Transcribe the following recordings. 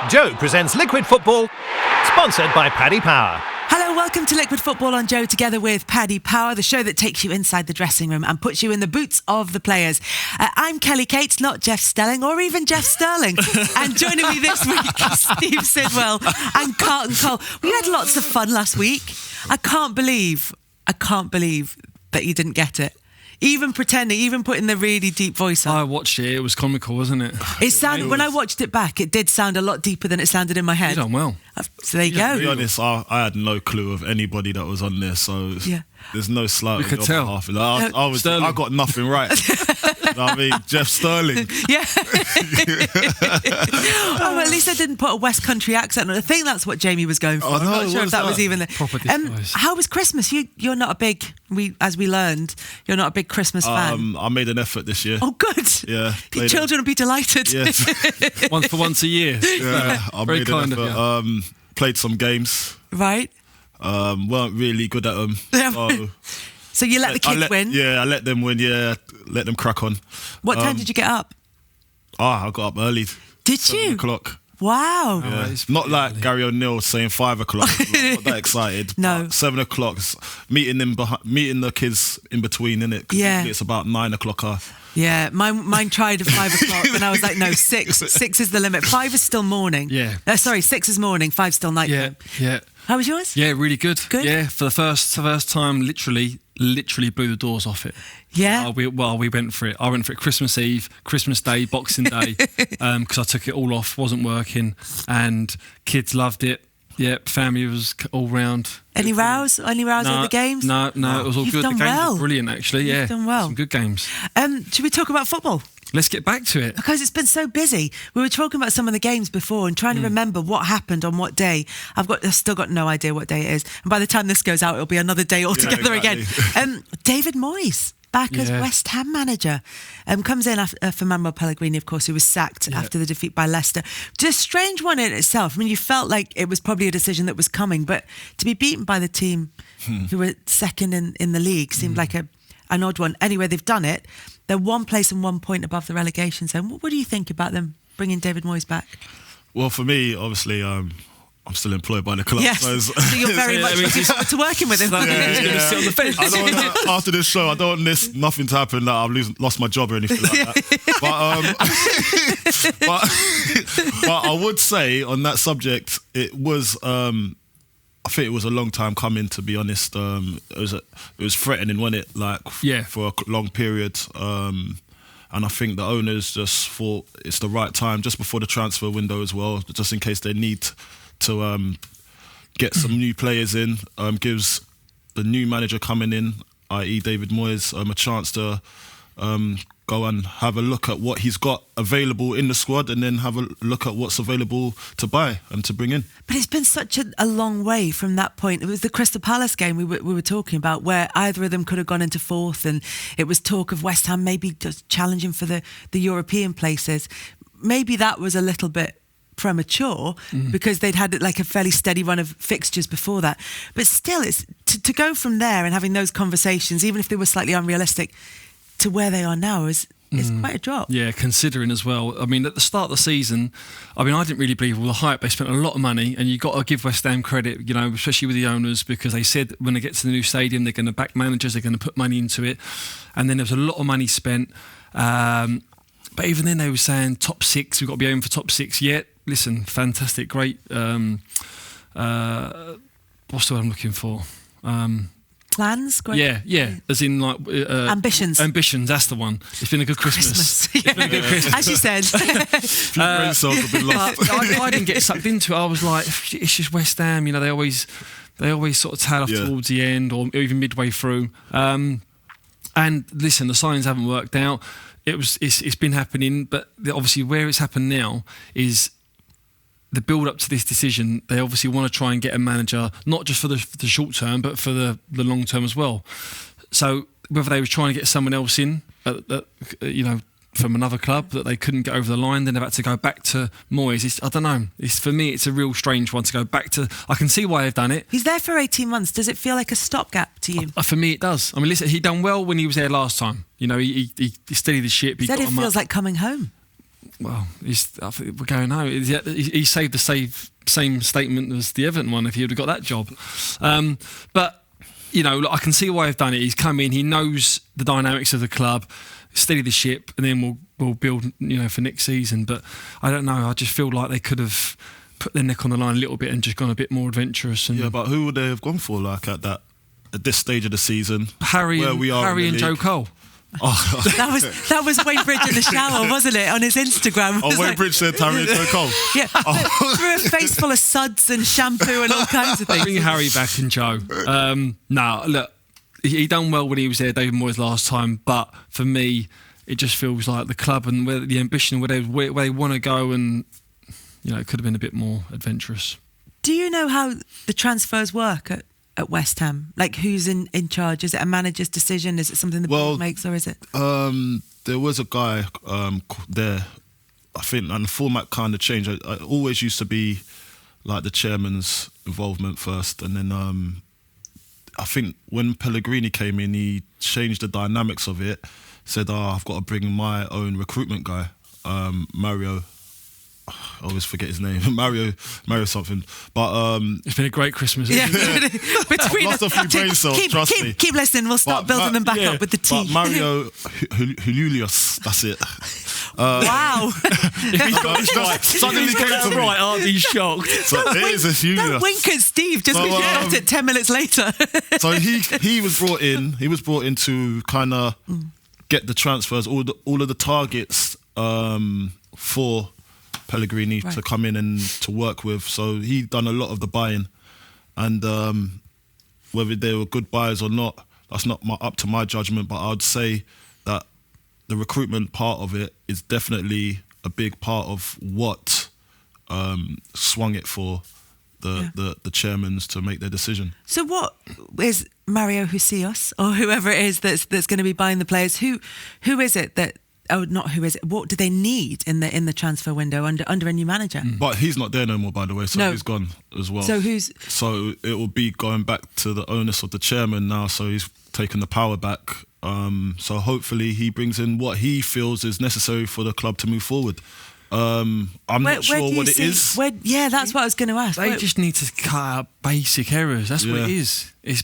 Joe presents Liquid Football, sponsored by Paddy Power. Hello, welcome to Liquid Football on Joe, together with Paddy Power, the show that takes you inside the dressing room and puts you in the boots of the players. I'm Kelly Cates, not Jeff Stelling or even Jeff Sterling. And joining me this week is Steve Sidwell and Carlton Cole. We had lots of fun last week. I can't believe that you didn't get it. Even pretending, even putting the really deep voice on. I watched it. It was comical, wasn't it? It sounded, when I watched it back, it did sound a lot deeper than it sounded in my head. You done well. So there you go. To be honest, I had no clue of anybody that was on there, so there's no slight. We could tell. I got nothing right. You know what I mean? Jeff Sterling. Yeah. Oh, well, at least I didn't put a West Country accent on. I think that's what Jamie was going for. Oh, no, I'm not sure if that was even there. Proper disguise. How was Christmas? You're not a big, as we learned, you're not a big Christmas fan. I made an effort this year. Oh, good. Yeah. Your children will be delighted. Yes. once a year. Yeah, I Very made kind an of effort. you. Played some games. Right. Weren't really good at them. So you let the kids win? Yeah, I let them win. Yeah, let them crack on. What time did you get up? I got up early. Did 7 you? o'clock. Wow. Yeah. It's Not really like early. Gary O'Neill saying 5 o'clock. I'm not that excited. No. But 7 o'clock, meeting the kids in between, innit? 'Cause Yeah. It's about 9 o'clock. Yeah, mine tried at 5 o'clock and I was like, no, 6. 6 is the limit. 5 is still morning. Yeah. 6 is morning, 5 still night time. Yeah. How was yours? Yeah, really good. Good? Yeah, for the first time, literally blew the doors off it. Yeah. We went for it. I went for it Christmas Eve, Christmas Day, Boxing Day, because I took it all off, wasn't working, and kids loved it. Yeah, family was all round. Any rows? Any rows at the games? No, it was all You've good. done The games well. were brilliant, actually. You've done well. Some good games. Should we talk about football? Let's get back to it. Because it's been so busy. We were talking about some of the games before and trying to remember what happened on what day. I've still got no idea what day it is. And by the time this goes out, it'll be another day altogether again. David Moyes, back as West Ham manager, comes in for Manuel Pellegrini, of course, who was sacked after the defeat by Leicester. Just a strange one in itself. I mean, you felt like it was probably a decision that was coming, but to be beaten by the team who were second in the league seemed like an odd one. Anyway, they've done it. They're 1 place and 1 point above the relegation zone. What do you think about them bringing David Moyes back? Well, for me, obviously, I'm still employed by the club. Yes, so you're very much looking forward to working with him. He's going to sit on the fence. I don't want after this show, I don't want nothing to happen that I've lost my job or anything like that. But I would say on that subject, it was. I think it was a long time coming, to be honest. It was threatening, wasn't it? For a long period. And I think the owners just thought it's the right time, just before the transfer window as well, just in case they need to get some new players in. Gives the new manager coming in, i.e. David Moyes, a chance to go and have a look at what he's got available in the squad, and then have a look at what's available to buy and to bring in. But it's been such a long way from that point. It was the Crystal Palace game we were talking about, where either of them could have gone into fourth, and it was talk of West Ham maybe just challenging for the European places. Maybe that was a little bit premature because they'd had like a fairly steady run of fixtures before that. But still, it's to go from there and having those conversations, even if they were slightly unrealistic, to where they are now is quite a drop. Yeah, considering as well. I mean, at the start of the season, I didn't really believe all the hype. They spent a lot of money, and you've got to give West Ham credit, especially with the owners, because they said when they get to the new stadium, they're going to back managers, they're going to put money into it. And then there was a lot of money spent. But even then, they were saying top 6, we've got to be aiming for top 6 yet. Listen, fantastic, great. What's the word I'm looking for? Plans? Great. Yeah. As in like ambitions. Ambitions. That's the one. It's been a good Christmas. It's been a good Christmas. As you said. I didn't get sucked into it. I was like, it's just West Ham. They always sort of tail off towards the end or even midway through. And listen, the signs haven't worked out. It's been happening, but obviously where it's happened now is the build up to this decision. They obviously want to try and get a manager, not just for the short term, but for the long term as well. So whether they were trying to get someone else in, from another club that they couldn't get over the line, then they've had to go back to Moyes. I don't know. For me, it's a real strange one to go back to. I can see why they've done it. He's there for 18 months. Does it feel like a stopgap to you? For me, it does. Listen, he done well when he was there last time. He steadied the ship. He said it feels like coming home. Well, I think we're going out. He saved the same statement as the Everton one if he would have got that job. But, look, I can see why they've done it. He's come in, he knows the dynamics of the club, steady the ship, and then we'll build, for next season. But I don't know. I just feel like they could have put their neck on the line a little bit and just gone a bit more adventurous. And but who would they have gone for, like, at this stage of the season? Harry and Joe Cole. Oh. that was Wayne Bridge in the shower, wasn't it? On his Instagram. Wayne Bridge said Harry and Joe Cole. Yeah, through a face full of suds and shampoo and all kinds of things. Bring Harry back and Joe. Look, he done well when he was there, David Moyes, last time. But for me, it just feels like the club and where the ambition, where they want to go, and it could have been a bit more adventurous. Do you know how the transfers work at West Ham? Like, who's in charge? Is it a manager's decision? Is it something the board makes, or is it? There was a guy there, I think, and the format kind of changed. I always used to be like the chairman's involvement first, and then I think when Pellegrini came in, he changed the dynamics of it. Said, I've got to bring my own recruitment guy, Mario. I always forget his name. Mario something. But it's been a great Christmas. Yeah. I've lost a few brain cells, trust me. Keep listening, we'll start building them back up with the tea. But Mario Julius, that's it. Wow. If he's got this right, suddenly came to right, aren't you shocked? So it is a Julius. Don't wink at Steve just because you got it 10 minutes later. So he was brought in. He was brought in to kind of get the transfers, all of the targets for Pellegrini to come in and to work with. So he done a lot of the buying, and whether they were good buyers or not, that's not up to my judgment. But I'd say that the recruitment part of it is definitely a big part of what swung it for the chairmans to make their decision. So what is Mario Husios or whoever it is that's going to be buying the players? Who is it that? Oh, not who is it? What do they need in the transfer window under a new manager? But he's not there no more, by the way. So he's gone as well. So So it will be going back to the onus of the chairman now. So he's taken the power back. So hopefully he brings in what he feels is necessary for the club to move forward. I'm not sure what it is. That's what I was going to ask. They just need to cut out basic errors. That's what it is. It's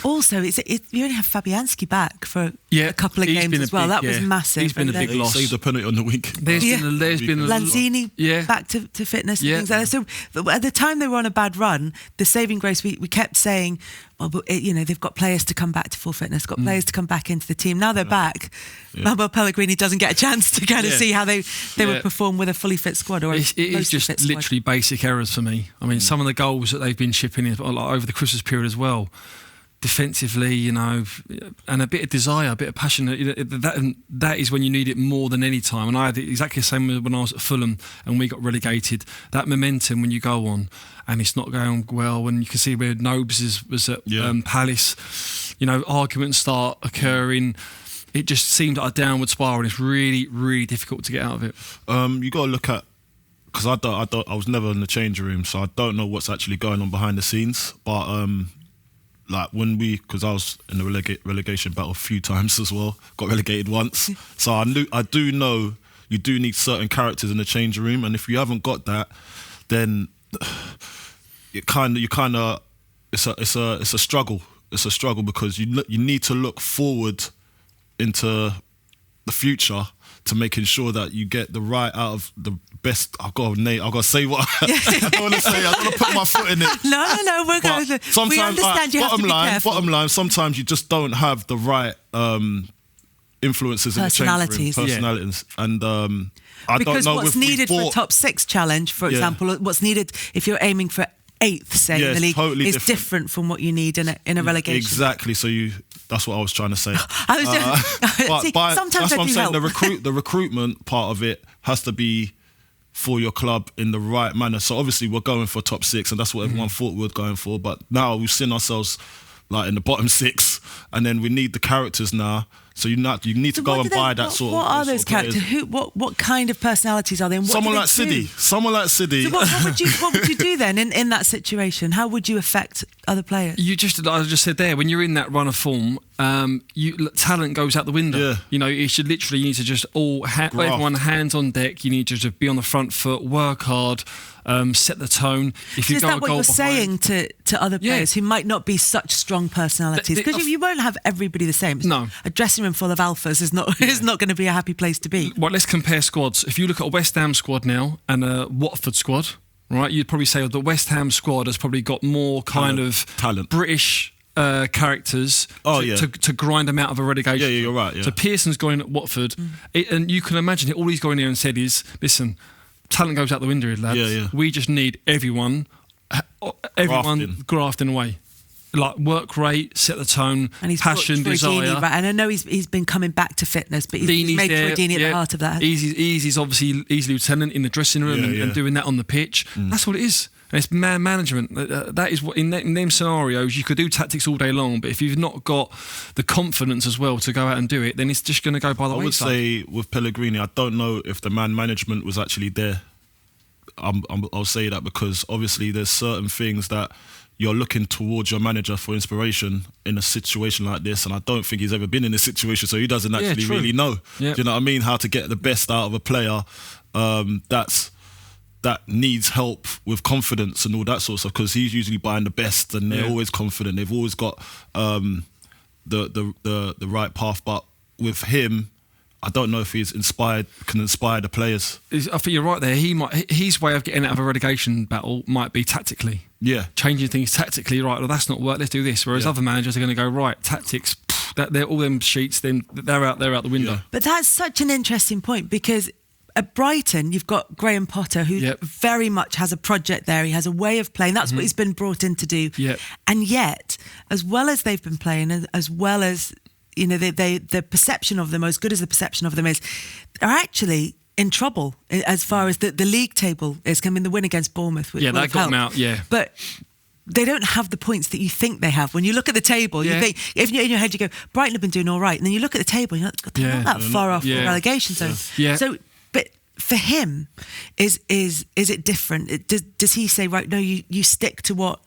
also you only have Fabianski back for a couple of games as well. That was massive. He's been a big loss. Saved the penalty on the week. There's been Lanzini back to fitness and things like that. So at the time they were on a bad run, the saving grace we kept saying, they've got players to come back to full fitness, got players to come back into the team. Now they're back. Manuel Pellegrini doesn't get a chance to kind of see how they would perform with a fully fit squad. Or it is just literally basic errors for me. I mean, some of the goals that they've been chipping in over the Christmas period as well, defensively, and a bit of desire, a bit of passion. That is when you need it more than any time. And I had exactly the same when I was at Fulham and we got relegated. That momentum when you go on and it's not going well, and you can see where Nobes was at Palace, arguments start occurring. It just seemed like a downward spiral, and it's really, really difficult to get out of it. You got to look at, because I was never in the change room, so I don't know what's actually going on behind the scenes. But like because I was in the relegation battle a few times as well, got relegated once. So I do know you do need certain characters in the change room, and if you haven't got that, then it's a struggle. It's a struggle because you need to look forward into the future to making sure that you get the right out of the best. I've got to say what I don't want to say. I don't want to put my foot in it. No, we're going to. We understand you have to be careful. Bottom line, sometimes you just don't have the right influences in the change room. Personalities. And I because don't know what's needed for a top 6 challenge, for example, what's needed if you're aiming for 8th, say, in the league, totally is different from what you need in a relegation. Exactly. So that's what I was trying to say. I was sometimes that's what I'm saying. The recruitment part of it has to be for your club in the right manner. So obviously we're going for top 6, and that's what everyone thought we were going for. But now we've seen ourselves like in the bottom 6, and then we need the characters now So you need to go and buy that sort of. What are those characters? What kind of personalities are they? And Someone like Siddy. So what would you do then in that situation? How would you affect other players? I just said there, when you're in that run of form, talent goes out the window. Yeah. You know, you need to just everyone hands on deck. You need to just be on the front foot, work hard, set the tone. If you is go that a what goal you're saying to other players who might not be such strong personalities? Because you won't have everybody the same. No. A dressing room full of alphas is not going to be a happy place to be. Well, let's compare squads. If you look at a West Ham squad now and a Watford squad, right, you'd probably say the West Ham squad has probably got more kind of talent. British characters to grind them out of a relegation. Yeah, you're right. Yeah. So Pearson's going at Watford, and you can imagine all he's going there and said is, listen, talent goes out the window, lads. Yeah. We just need everyone grafting away. Like work rate, set the tone, and he's passion, desire. Right? And I know he's been coming back to fitness, but he's made Troy at the heart of that. Easy's obviously lieutenant in the dressing room and doing that on the pitch. That's what it is. And it's man management. That is what in them scenarios you could do tactics all day long, but if you've not got the confidence as well to go out and do it, then it's just going to go by the wayside. I would say with Pellegrini, I don't know if the man management was actually there. I'll say that because obviously there's certain things that you're looking towards your manager for inspiration in a situation like this, and I don't think he's ever been in this situation, so he doesn't actually really know. Yep. Do you know what I mean? How to get the best out of a player that needs help with confidence and all that sort of stuff, because he's usually buying the best and they're always confident. They've always got the right path, but with him, I don't know if can inspire the players. I think you're right there. His way of getting out of a relegation battle might be tactically. Yeah. Changing things tactically, right, well, that's not work, let's do this. Whereas other managers are going to go, right, tactics, they're all them sheets, then they're out the window. Yeah. But that's such an interesting point, because at Brighton, you've got Graham Potter, who very much has a project there. He has a way of playing. That's what he's been brought in to do. Yep. And yet, as well as they've been playing, as well as the perception of them, as good as the perception of them is, they're actually in trouble as far as the league table is. I mean, the win against Bournemouth, which that got them out. Yeah, but they don't have the points that you think they have. When you look at the table, you think, if in your head you go, Brighton have been doing all right, and then you look at the table, you're not that far off the relegation zone. Yeah. So, but for him, is it different? Does he say, right, no, you stick to what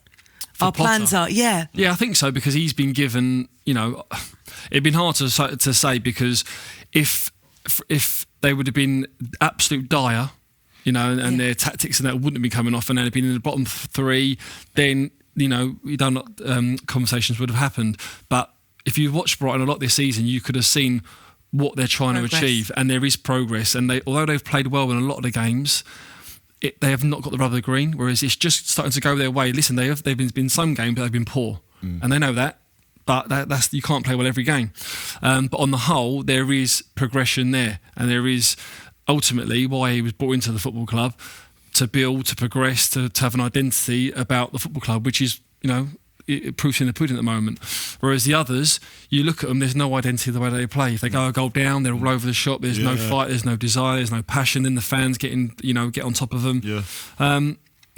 our plans are? Yeah, I think so, because he's been given, it'd been hard to say, because if they would have been absolute dire, and their tactics and that wouldn't have been coming off, and they'd have been in the bottom three, then conversations would have happened. But if you watched Brighton a lot this season, you could have seen what they're trying to achieve, and there is progress. And although they've played well in a lot of the games, they have not got the rub of the green. Whereas it's just starting to go their way. Listen, they've been some games, but they've been poor, and they know that. But that's you can't play well every game. But on the whole, there is progression there, and there is ultimately why he was brought into the football club, to build, to progress, to have an identity about the football club, which is, proof's in the pudding at the moment. Whereas the others, you look at them, there's no identity of the way they play. If they go a goal down, they're all over the shop. There's no fight, there's no desire, there's no passion. Then the fans get on top of them. Yeah.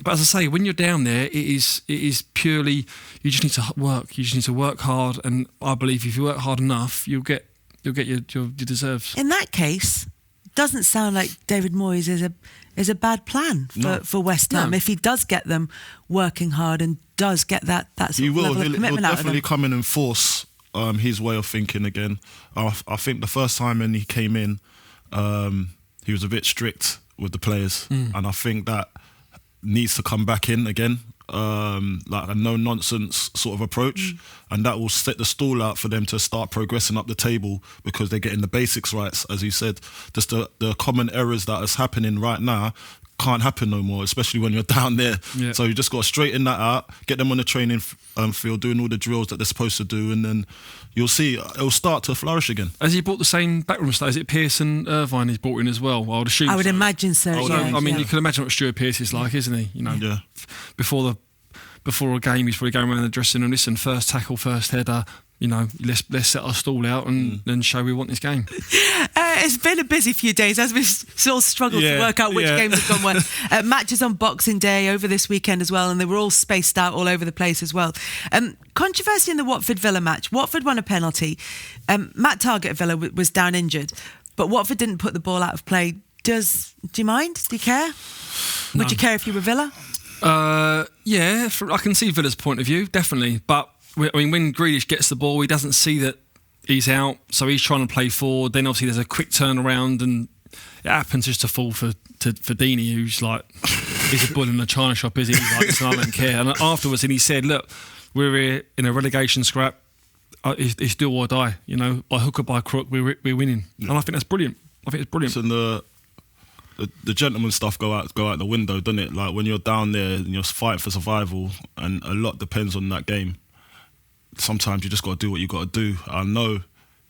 But as I say, when you're down there, it is purely, you just need to work. You just need to work hard, and I believe if you work hard enough, you'll get your deserves. In that case, doesn't sound like David Moyes is a bad plan for West Ham. If he does get them working hard and does get that sort of level of commitment out of them. He'll definitely come in and force his way of thinking again. I think the first time when he came in, he was a bit strict with the players, and I think that needs to come back in again, like a no-nonsense sort of approach, and that will set the stall out for them to start progressing up the table, because they're getting the basics right, as you said. Just the common errors that is happening right now can't happen no more, especially when you're down there. Yeah. So you just got to straighten that out, get them on the training field, doing all the drills that they're supposed to do, and then you'll see it'll start to flourish again. Has he brought the same backroom style? Is it Pearson Irvine he's brought in as well? I would assume. I would imagine so. You can imagine what Stuart Pearce is like, isn't he? Before before a game, he's probably going around the dressing room. Listen, first tackle, first header. Let's set our stall out and show we want this game. It's been a busy few days as we've sort of struggled to work out which games have gone when. Matches on Boxing Day over this weekend as well, and they were all spaced out all over the place as well. Controversy in the Watford-Villa match. Watford won a penalty. Matt Targett at Villa was down injured, but Watford didn't put the ball out of play. Do you mind? Do you care? No. Would you care if you were Villa? Yeah, I can see Villa's point of view, definitely. But I mean, when Grealish gets the ball, he doesn't see that he's out, so he's trying to play forward. Then obviously there's a quick turnaround, and it happens just to fall for Deeney, who's like, he's a bull in a china shop, is he? He's like, listen, I don't care. And afterwards, and he said, look, we're here in a relegation scrap. It's do or die, by hook or by crook, we're winning. Yeah. And I think that's brilliant. I think it's brilliant. So the gentleman stuff go out the window, doesn't it? Like when you're down there and you're fighting for survival, and a lot depends on that game. Sometimes you just got to do what you got to do. I know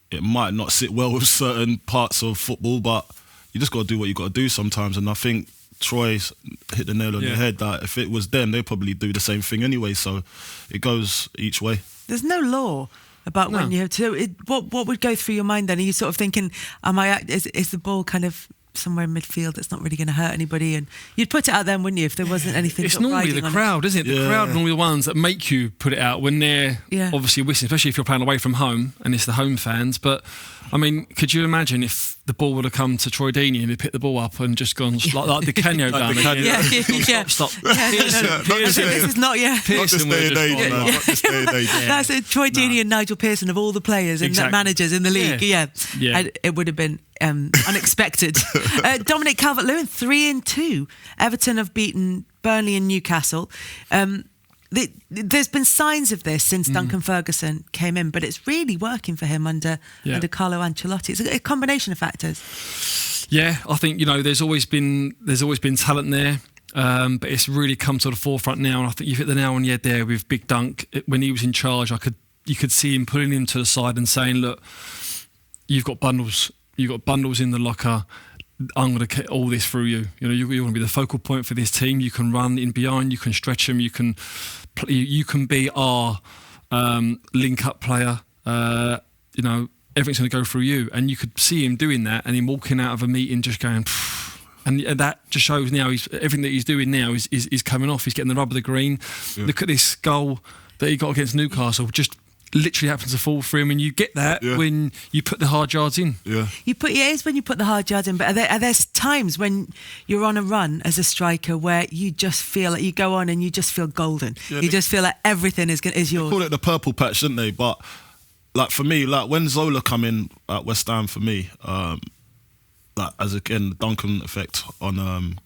it might not sit well with certain parts of football, but you just got to do what you got to do sometimes. And I think Troy's hit the nail on the head that if it was them, they'd probably do the same thing anyway. So it goes each way. There's no law about when you have to. What would go through your mind then? Are you sort of thinking, is the ball kind of somewhere in midfield that's not really going to hurt anybody? And you'd put it out then, wouldn't you, if there wasn't anything? It's normally the crowd, isn't it? The crowd are normally the ones that make you put it out when they're obviously whistling, especially if you're playing away from home and it's the home fans. But I mean, could you imagine if the ball would have come to Troy Deeney and he picked the ball up and just gone like the Canyo down? Stop. This is not Pearson not this day and age. That's it. Troy Deeney and Nigel Pearson of all the players and managers in the league. And it would have been unexpected. Dominic Calvert-Lewin 3-2. Everton have beaten Burnley and Newcastle. There's been signs of this since Duncan Ferguson came in, but it's really working for him under Carlo Ancelotti. It's a combination of factors. Yeah, I think there's always been talent there, but it's really come to the forefront now. And I think you've hit the nail on the head there with Big Dunk. When he was in charge, you could see him pulling him to the side and saying, "Look, you've got bundles in the locker. I'm going to get all this through you. You're going to be the focal point for this team. You can run in behind. You can stretch them. You can be our link-up player. Everything's going to go through you." And you could see him doing that, and him walking out of a meeting just going, phew. And that just shows now everything that he's doing now is coming off. He's getting the rub of the green. Yeah. Look at this goal that he got against Newcastle. Just literally happens to fall for him, and you get that when you put the hard yards in. Yeah, it is when you put the hard yards in. But are there times when you're on a run as a striker where you just feel like you go on and you just feel golden? You just feel like everything is yours. They call it the purple patch, didn't they? But like for me, like when Zola come in at West Ham for me, like as again the Duncan effect on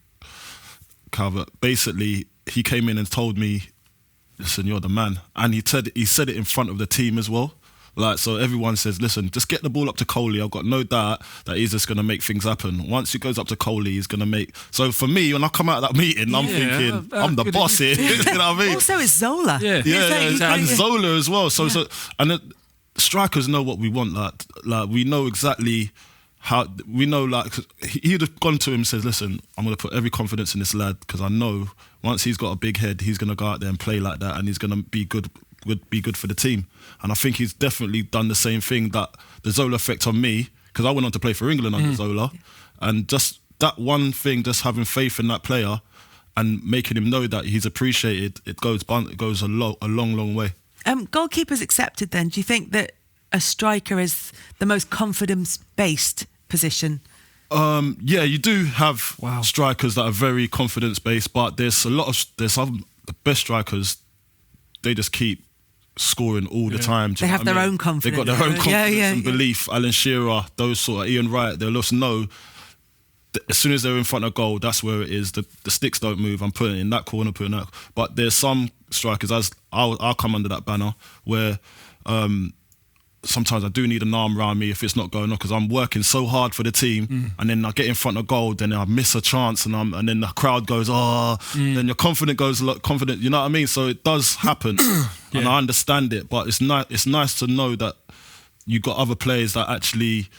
Calvert. Basically, he came in and told me, "Listen, you're the man," and he said it in front of the team as well. Like, so everyone says, "Listen, just get the ball up to Coley. I've got no doubt that he's just going to make things happen. Once he goes up to Coley, he's going to make." So for me, when I come out of that meeting, I'm thinking, I'm the boss here. You know what I mean? Also, it's Zola. And Zola as well. So strikers know what we want. Like we know exactly how. We know, like, he'd have gone to him and says, "Listen, I'm going to put every confidence in this lad because I know once he's got a big head, he's going to go out there and play like that, and he's going to be good for the team." And I think he's definitely done the same thing, that the Zola effect on me, because I went on to play for England under Zola, and just that one thing, just having faith in that player and making him know that he's appreciated, it goes a long way. Goalkeepers accepted then. Do you think that a striker is the most confidence-based position? Yeah, you do have strikers that are very confidence-based, but there's some the best strikers, they just keep scoring all the time. They have their own confidence. They've got their own confidence and belief. Alan Shearer, those sort of Ian Wright, they'll just know that as soon as they're in front of goal, that's where it is. The sticks don't move. I'm putting it in that corner, putting that. But there's some strikers, as I'll come under that banner, where sometimes I do need an arm around me if it's not going on, because I'm working so hard for the team, and then I get in front of goal, then I miss a chance, and then the crowd goes, then your confidence goes confident. You know what I mean? So it does happen, and I understand it. But it's nice to know that you got other players that actually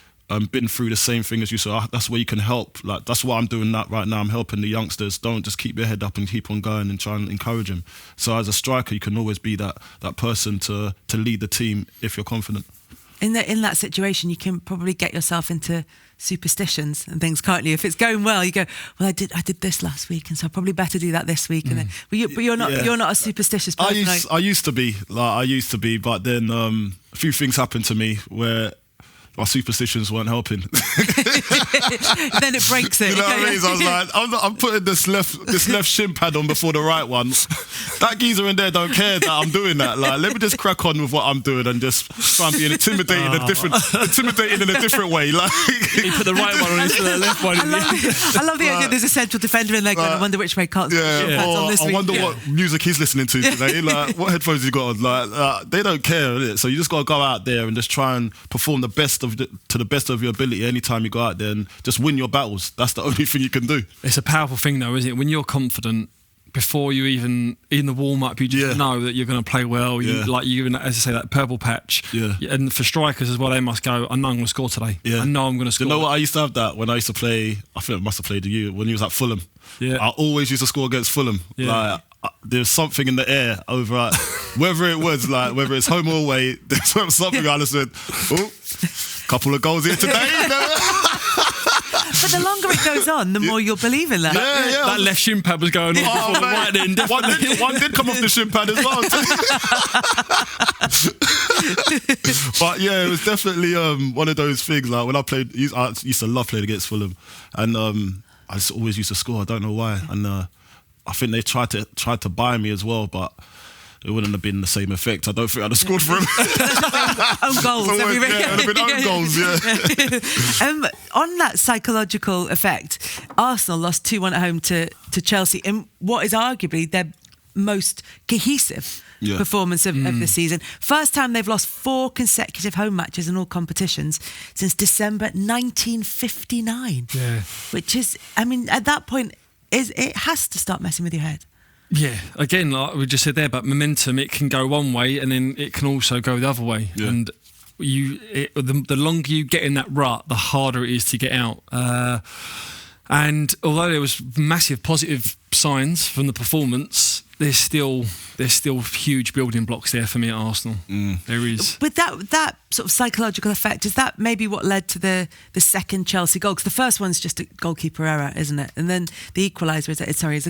been through the same thing as you. So that's where you can help. Like, that's what I'm doing right now. I'm helping the youngsters. Don't just keep your head up and keep on going and try and encourage them. So as a striker, you can always be that person to lead the team if you're confident. In that situation, you can probably get yourself into superstitions and things, can't you? If it's going well, you go, well, I did this last week, and so I probably better do that this week. And then, but you're not a superstitious person. I used to be, but then a few things happened to me where my superstitions weren't helping. Then it breaks it. You know what I mean? So I was like, I'm putting this left shin pad on before the right one. That geezer in there don't care that I'm doing that. Like, let me just crack on with what I'm doing and just try and be intimidating in a different way. Like, you put the right one on instead of the left one. I love the idea there's a central defender in there going, I wonder which way Carlton on this I week. wonder what music he's listening to today. Like, what headphones he got on. Like, they don't care, innit? So you just got to go out there and just try and perform to the best of your ability anytime you go out there and just win your battles. That's the only thing you can do. It's a powerful thing though, isn't it? When you're confident, before you even in the warm-up, you just know that you're going to play well. As I say, that purple patch. Yeah. And for strikers as well, they must go, I know I'm going to score today. Yeah. I know I'm going to score. You know what? I used to have that when I used to play, I think I must have played with you, when you was at Fulham. Yeah. I always used to score against Fulham. Yeah. Like, there's something in the air over at, whether it was like, whether it's home or away, there's something I just said, oh, couple of goals here today. But the longer it goes on, the more you'll believe in that. Yeah. That left shin pad was going on before the right end. One did come off the shin pad as well. But yeah, it was definitely one of those things. Like when I used to love playing against Fulham, and I just always used to score. I don't know why, and I think they tried to buy me as well, but it wouldn't have been the same effect. I don't think I'd have scored for him. Own goals. It would have been own goals, yeah. On that psychological effect, Arsenal lost 2-1 at home to Chelsea in what is arguably their most cohesive performance of the season. First time they've lost 4 consecutive home matches in all competitions since December 1959. Yeah. Which is, I mean, at that point, it has to start messing with your head. Yeah, again, like we just said there, but momentum, it can go one way and then it can also go the other way. Yeah. And the longer you get in that rut, the harder it is to get out. And although there was massive positive signs from the performance, there's still huge building blocks there for me at Arsenal. There is. With that sort of psychological effect, is that maybe what led to the second Chelsea goal? Because the first one's just a goalkeeper error, isn't it? And then the equaliser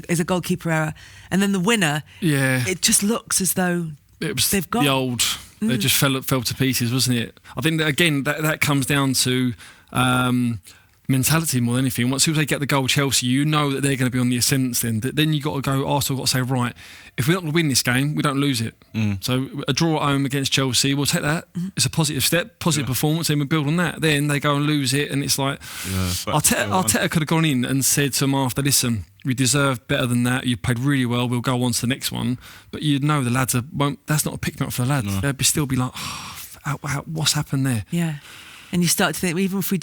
is a goalkeeper error, and then the winner. Yeah, it just looks as though they've got the old. They just fell to pieces, wasn't it? I think that again that comes down to. Mentality more than anything. Once they get the goal, Chelsea, you know that they're going to be on the ascendant. Then you got to go. Arsenal got to say, right, if we're not going to win this game, we don't lose it. So a draw at home against Chelsea, we'll take that. It's a positive step, positive performance, and we build on that. Then they go and lose it, and it's like Arteta could have gone in and said to them after, listen, we deserve better than that. You played really well. We'll go on to the next one. But you know the lads that's not a pick me up for the lads. They'll still be like, what's happened there? Yeah. And you start to think, even if we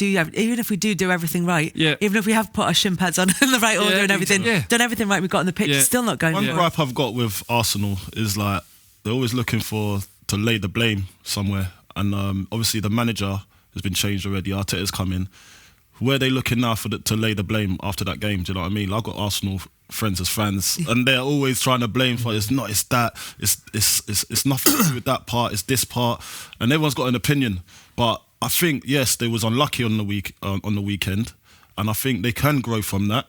do do everything right, even if we have put our shin pads on in the right order and everything, done everything right, we've got on the pitch, it's still not going. One gripe I've got with Arsenal is like they're always looking to lay the blame somewhere, and obviously the manager has been changed already. Arteta's come in. Where are they looking now to lay the blame after that game? Do you know what I mean? I've got Arsenal friends as fans, and they're always trying to blame for it's that, it's nothing to do with that part, it's this part, and everyone's got an opinion, but. I think yes, they was unlucky on the weekend, and I think they can grow from that.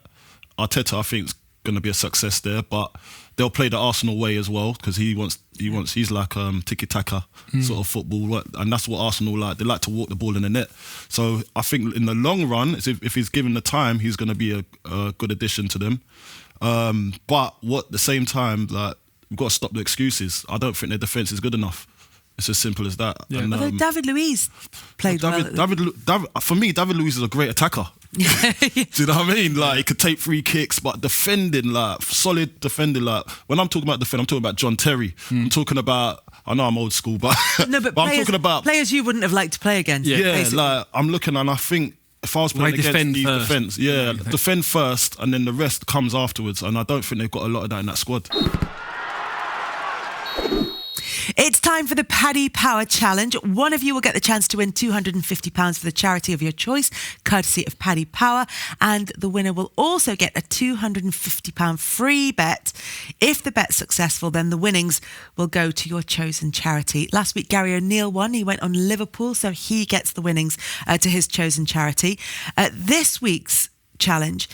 Arteta, I think, is going to be a success there, but they'll play the Arsenal way as well because he's like tiki taka sort of football, and that's what Arsenal like. They like to walk the ball in the net. So I think in the long run, if he's given the time, he's going to be a good addition to them. But at the same time, like we've got to stop the excuses. I don't think their defence is good enough. It's as simple as that. Yeah. And, although David Luiz played well. For me, David Luiz is a great attacker. Do you know what I mean? Like, he could take free kicks, but defending, like, solid defending. Like, when I'm talking about defending, I'm talking about John Terry. I'm talking about, I know I'm old school, but, no, but I'm talking about players you wouldn't have liked to play against. Yeah, like, I'm looking and I think if I was playing against the defence, defend first and then the rest comes afterwards. And I don't think they've got a lot of that in that squad. It's time for the Paddy Power Challenge. One of you will get the chance to win £250 for the charity of your choice, courtesy of Paddy Power. And the winner will also get a £250 free bet. If the bet's successful, then the winnings will go to your chosen charity. Last week, Gary O'Neill won. He went on Liverpool, so he gets the winnings to his chosen charity. This week's challenge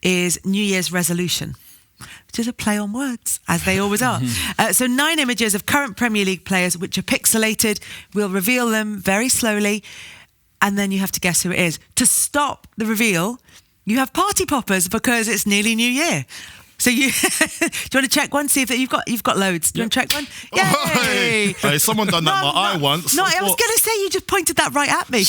is New Year's resolution, which is a play on words, as they always are. So 9 images of current Premier League players, which are pixelated. We'll reveal them very slowly, and then you have to guess who it is. To stop the reveal, you have party poppers because it's nearly New Year. So you, do you want to check one? See if you've got loads. Do you want to check one? Yay! Hey, someone done that in my eye once. No, I was going to say you just pointed that right at me.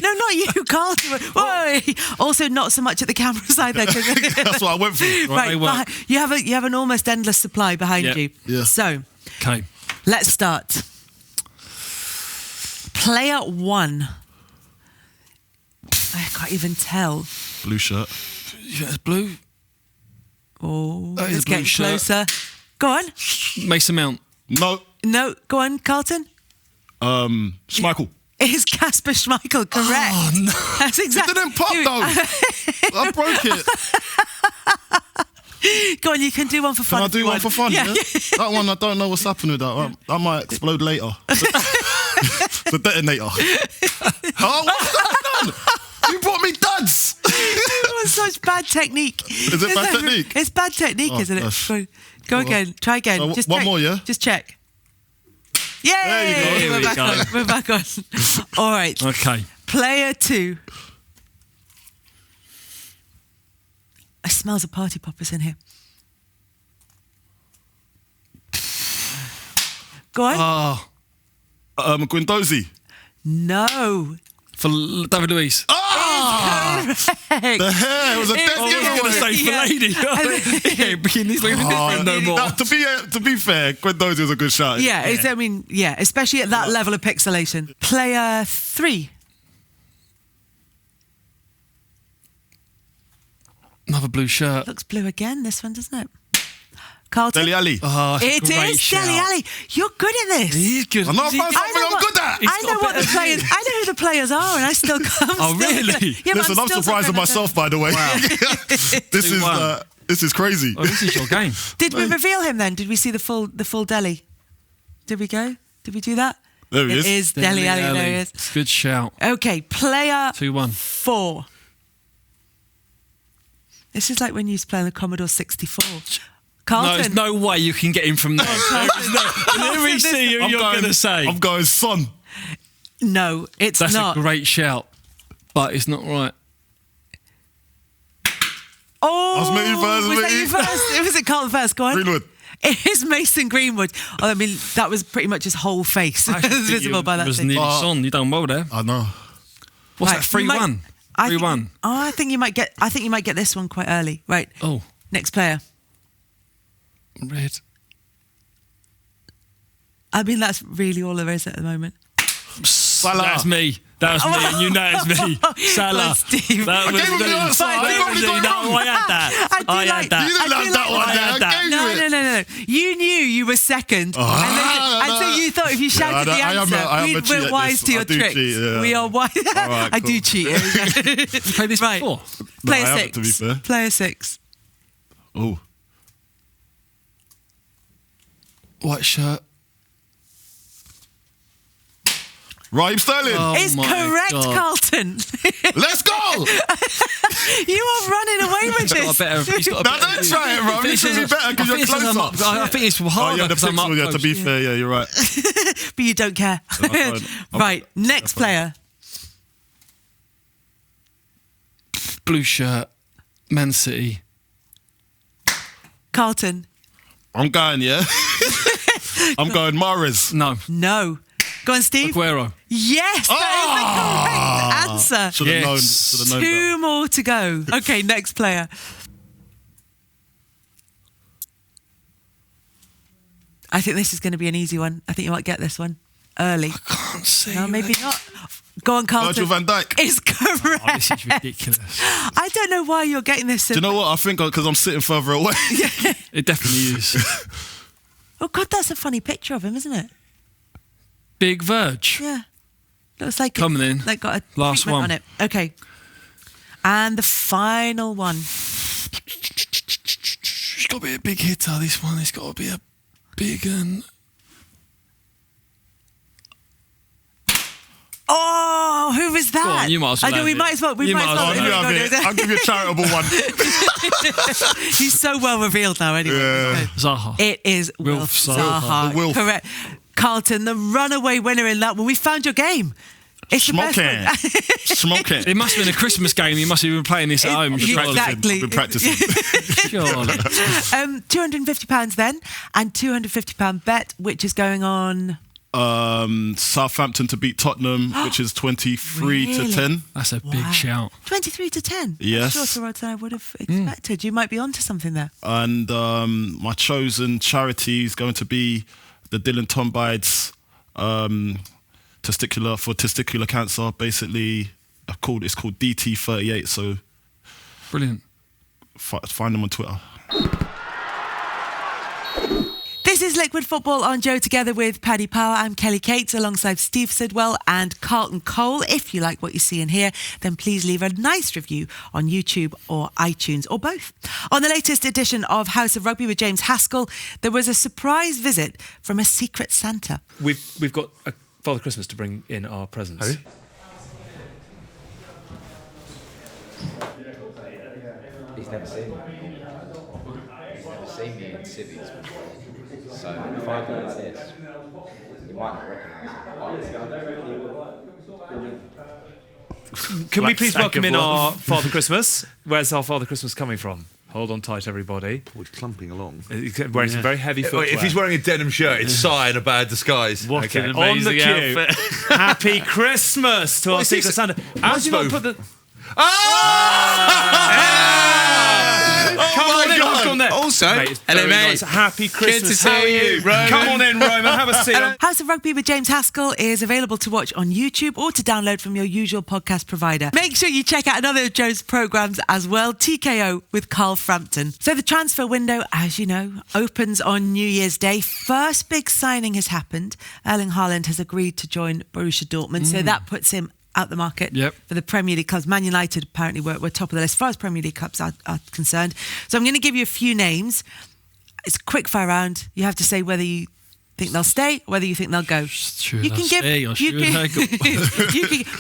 No, not you, Carl. Whoa. Also, not so much at the camera side there. That's what I went for. Right, you have an almost endless supply behind you. Yeah. So, Okay. let's start. Player 1. I can't even tell. Blue shirt. Yeah, it's blue. Oh, That is it's a blue getting shirt. closer. Go on. Mason Mount. No, go on, Carlton. Schmeichel. It's Kasper Schmeichel, correct. Oh, no. That's exactly. It didn't pop though. I broke it. Go on, you can do one for fun. Can I do one for fun? Yeah. That one, I don't know what's happening with that. That might explode later. The detonator. Oh, what's that done? You brought me duds. That was such bad technique. Is it bad technique? It's bad technique, isn't it? gosh. Go again. Try again. Just one check. more, yeah? Just check. Yay! There you go. We're back on. All right. Okay. Player 2. It smells of party poppers in here. Go on. Guendouzi. No. For David Luiz. Correct. The hair. It was a dead I was going to say for lady. Yeah, he's looking different no more. To be fair, Guendouzi was a good shot. Yeah, especially at that level of pixelation. Player 3. Another blue shirt. Looks blue again, this one, doesn't it? Carlton? Dele Alli. Oh, It is Dele Alli. You're good at this. He's good. I'm not He's- something I'm good at. I know what the players. I know who the players are, and I still come. Oh, really? Yeah, but Listen, I'm still surprised at surprised myself, by the way. Wow. This is crazy. Oh, this is your game. Did we reveal him then? Did we see the full Dele? Did we go? Did we do that? There he is. It is Dele Alli. There he is. It's a good shout. Okay, player 2-1. 4. This is like when you used to play on the Commodore 64. No, Carlton. there's no way you can get him from there. Let me see who you're going to say. I'm going Son. No, it's That's not. a great shout, but it's not right. Oh, I was meant you first, was that me. you first? Was it Carlton first? Go on. Greenwood. It is Mason Greenwood. Oh, I mean, that was pretty much his whole face I actually think visible by that was thing. nearly Son. You done well there. I know. What's Right, that? you might- 3-1. I think- 3-1. Oh, I think you might get this one quite early. Right. Oh, Next player. red. I mean, that's really all there is at the moment. Salah. That's me. That was me. And you know it's me. Salah. Well, Steve. That was I gave him the answer. I Fine, gave him the No, I had that. I had that. You didn't have that one there. I gave you it. No. You knew you were second. And so you thought if you shouted the I am answer, a cheat we're at wise this. to I your do tricks. cheat, yeah. We are wise. right, I do cool. cheat. You played this Right. before? No, I Player haven't, to be 6. fair. Player 6. Oh. White shirt. Raheem Sterling. Oh It's my correct, God. Carlton. Let's go. You are running away with He's got this. a better. No, don't try it, bro. You should be better because you're closer. I think it's harder. Oh, yeah, the 'cause I'm up pixel, yeah, to close. be fair, yeah, you're right. But you don't care. fine. Right, next player. Blue shirt. Man City. Carlton. I'm going, yeah? I'm going Mahrez. No. No. Go on, Steve. Aguero. Yes, that is the correct answer. Should have known. Yes. Should have known 2 more to go. Okay, next player. I think this is going to be an easy one. I think you might get this one early. Can't see. No, maybe not. Go on, Carlton. Virgil van Dijk. It's correct. Oh, this is ridiculous. I don't know why you're getting this. Do you know what? I think because I'm sitting further away. It definitely is. Oh, God, that's a funny picture of him, isn't it? Big Verge. Yeah. Looks like Coming it's, in. like got a Last treatment one. on it. Okay. And the final one. It's got to be a big hitter, this one. It's got to be a big un. Oh, who was that? Go on, you might as well I know have we it. might as well. We You might might as well. as You well have it. I'll give you a charitable one. He's so well revealed now. Anyway, Yeah. Zaha. it is Wilf Wilf Zaha. Zaha. The Wilf. Correct. Carlton, the runaway winner in that one. We found your game. It's the best Smoking. one. Smoking. It must have been a Christmas game. You must have been playing this at home. Exactly. I've been practicing. Surely. £250 then, and £250 bet, which is going on. Southampton to beat Tottenham, which is 23 Really? to 10. That's a big Wow. shout. 23 to 10. Yes. Shorter odds than I would have expected. You might be onto something there. And my chosen charity is going to be the Dylan Tombides testicular cancer. Basically, it's called DT38. So Brilliant. find them on Twitter. This is Liquid Football on Joe, together with Paddy Power. I'm Kelly Cates, alongside Steve Sidwell and Carlton Cole. If you like what you see and hear, then please leave a nice review on YouTube or iTunes, or both. On the latest edition of House of Rugby with James Haskell, there was a surprise visit from a secret Santa. We've got a Father Christmas to bring in our presents. He's never seen me. He's never seen me in civvies before. So if I do this, you might not recognise it. Can we please sack welcome of in love. our Father Christmas? Where's our Father Christmas coming from? Hold on tight, everybody. Oh, he's clumping along. He's wearing some very heavy footwear. If he's wearing a denim shirt, it's Sigh in a bad disguise. What an on the amazing cue. outfit. Happy Christmas to our is secret this? Santa. How What's do you not both? put the... Oh Come my on in, God. who's gone there? Also, Mate, it's hello, very mate. nice. Happy Christmas. to see How are you, Roman. Come on in, Roman. Have a seat. House of Rugby with James Haskell is available to watch on YouTube or to download from your usual podcast provider. Make sure you check out another of Joe's programmes as well, TKO with Carl Frampton. So the transfer window, as you know, opens on New Year's Day. First big signing has happened. Erling Haaland has agreed to join Borussia Dortmund, so that puts him out the market for the Premier League clubs. Man United apparently were top of the list as far as Premier League clubs are concerned. So I'm going to give you a few names. It's a quick fire round. You have to say whether you think they'll stay, or whether you think they'll go. You can.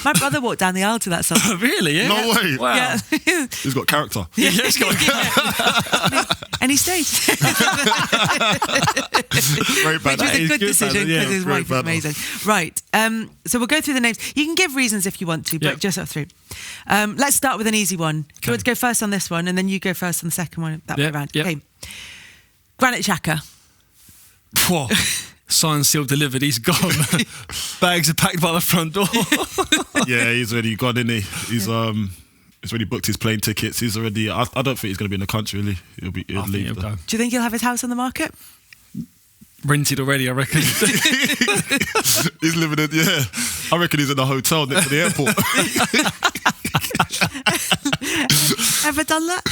My brother walked down the aisle to that song. Really? Yeah. No way. Wow. Yeah. He's got character. Yeah, it's got And he stayed. Great Which banner. was a good decision Yeah, because his great wife is banner. amazing. Right. So we'll go through the names. You can give reasons if you want to, but just up through. Let's start with an easy one. Do you want to go first on this one, and then you go first on the second one? That way around. Yep. Okay. Granit Xhaka. Signed, sealed, delivered. He's gone. Bags are packed by the front door. Yeah, he's already gone, isn't he? He's already booked his plane tickets. He's already. I don't think he's going to be in the country. Really, he'll leave. He'll go. Do you think he'll have his house on the market? Rented already, I reckon. He's living in. Yeah, I reckon he's in a hotel next to the airport. Ever done that?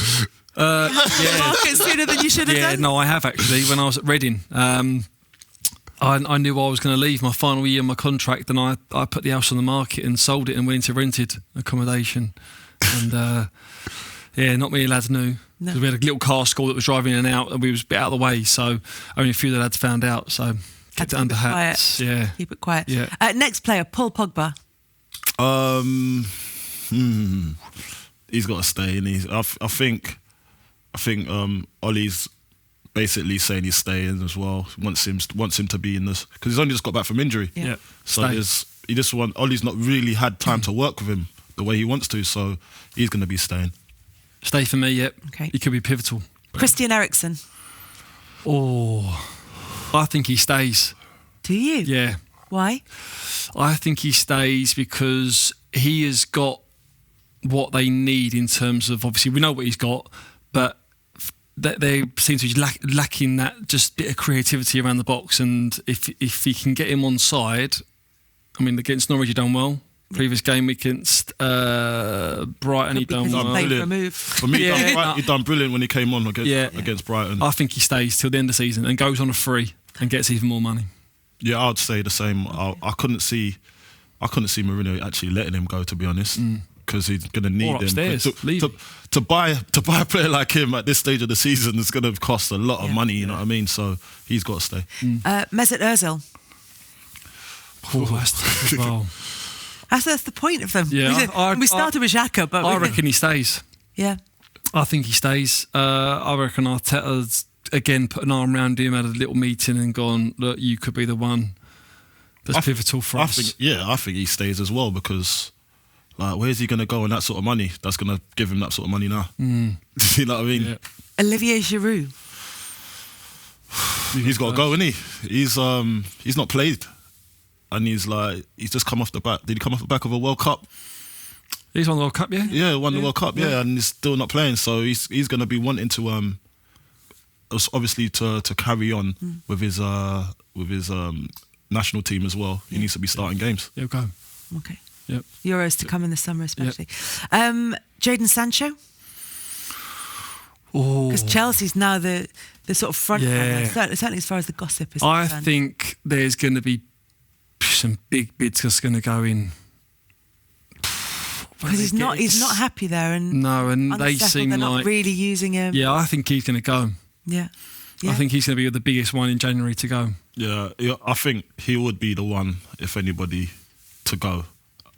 Market sooner than you should have Yeah, done? no, I have actually. When I was at Reading, I knew I was going to leave my final year of my contract, and I put the house on the market and sold it and went into rented accommodation. And not many lads knew. No. 'Cause we had a little car school that was driving in and out, and we was a bit out of the way, so only a few of the lads found out. So kept it under hats. Quiet. Yeah. Keep it quiet. Yeah. Next player, Paul Pogba. He's got to stay, and I think Ollie's basically saying he's staying as well. Wants him to be in this because he's only just got back from injury. Yeah. So Stay. Ollie's not really had time to work with him the way he wants to, so he's going to be staying. Stay for me, yep. Okay. He could be pivotal. Christian Eriksen. Oh, I think he stays. Do you? Yeah. Why? I think he stays because he has got what they need in terms of, obviously we know what he's got, but they seem to be lacking that just bit of creativity around the box. And if he can get him on side, I mean, against Norwich he done well. Previous game against Brighton he done Because well. he played for a Brilliant. move. For me, he done brilliant when he came on against Brighton. I think he stays till the end of the season and goes on a free. and gets even more money. Yeah, I'd say the same. I couldn't see Mourinho actually letting him go, to be honest, because he's going to need him to buy a player like him at this stage of the season. Is going to cost a lot of money. You know what I mean? So he's got to stay. Mesut Ozil. That's the point of them. Yeah, we started with Xhaka, but I reckon he stays. Yeah, I think he stays. I reckon Arteta's again put an arm around him, had a little meeting, and gone, look, you could be the one that's pivotal for us. I think he stays as well, because like, where's he going to go on that sort of money? That's going to give him that sort of money now. You know what I mean? Yeah. Olivier Giroud. He's got to go, isn't he? He's not played. And he's just come off the back. Did he come off the back of a World Cup? He's won the World Cup, yeah. Yeah, won the World Cup, and he's still not playing. So he's going to be wanting to obviously to carry on with his national team as well. He needs to be starting games. He'll go. Okay. Yep. Euros to come in the summer, especially. Jadon Sancho. Because Chelsea's now the sort of front runner, certainly as far as the gossip is concerned. I think there's going to be some big bids that's going to go in. Because he's not happy there, and they seem they're like not really using him. Yeah, I think he's going to go. Yeah. I think he's going to be the biggest one in January to go. Yeah, I think he would be the one, if anybody, to go.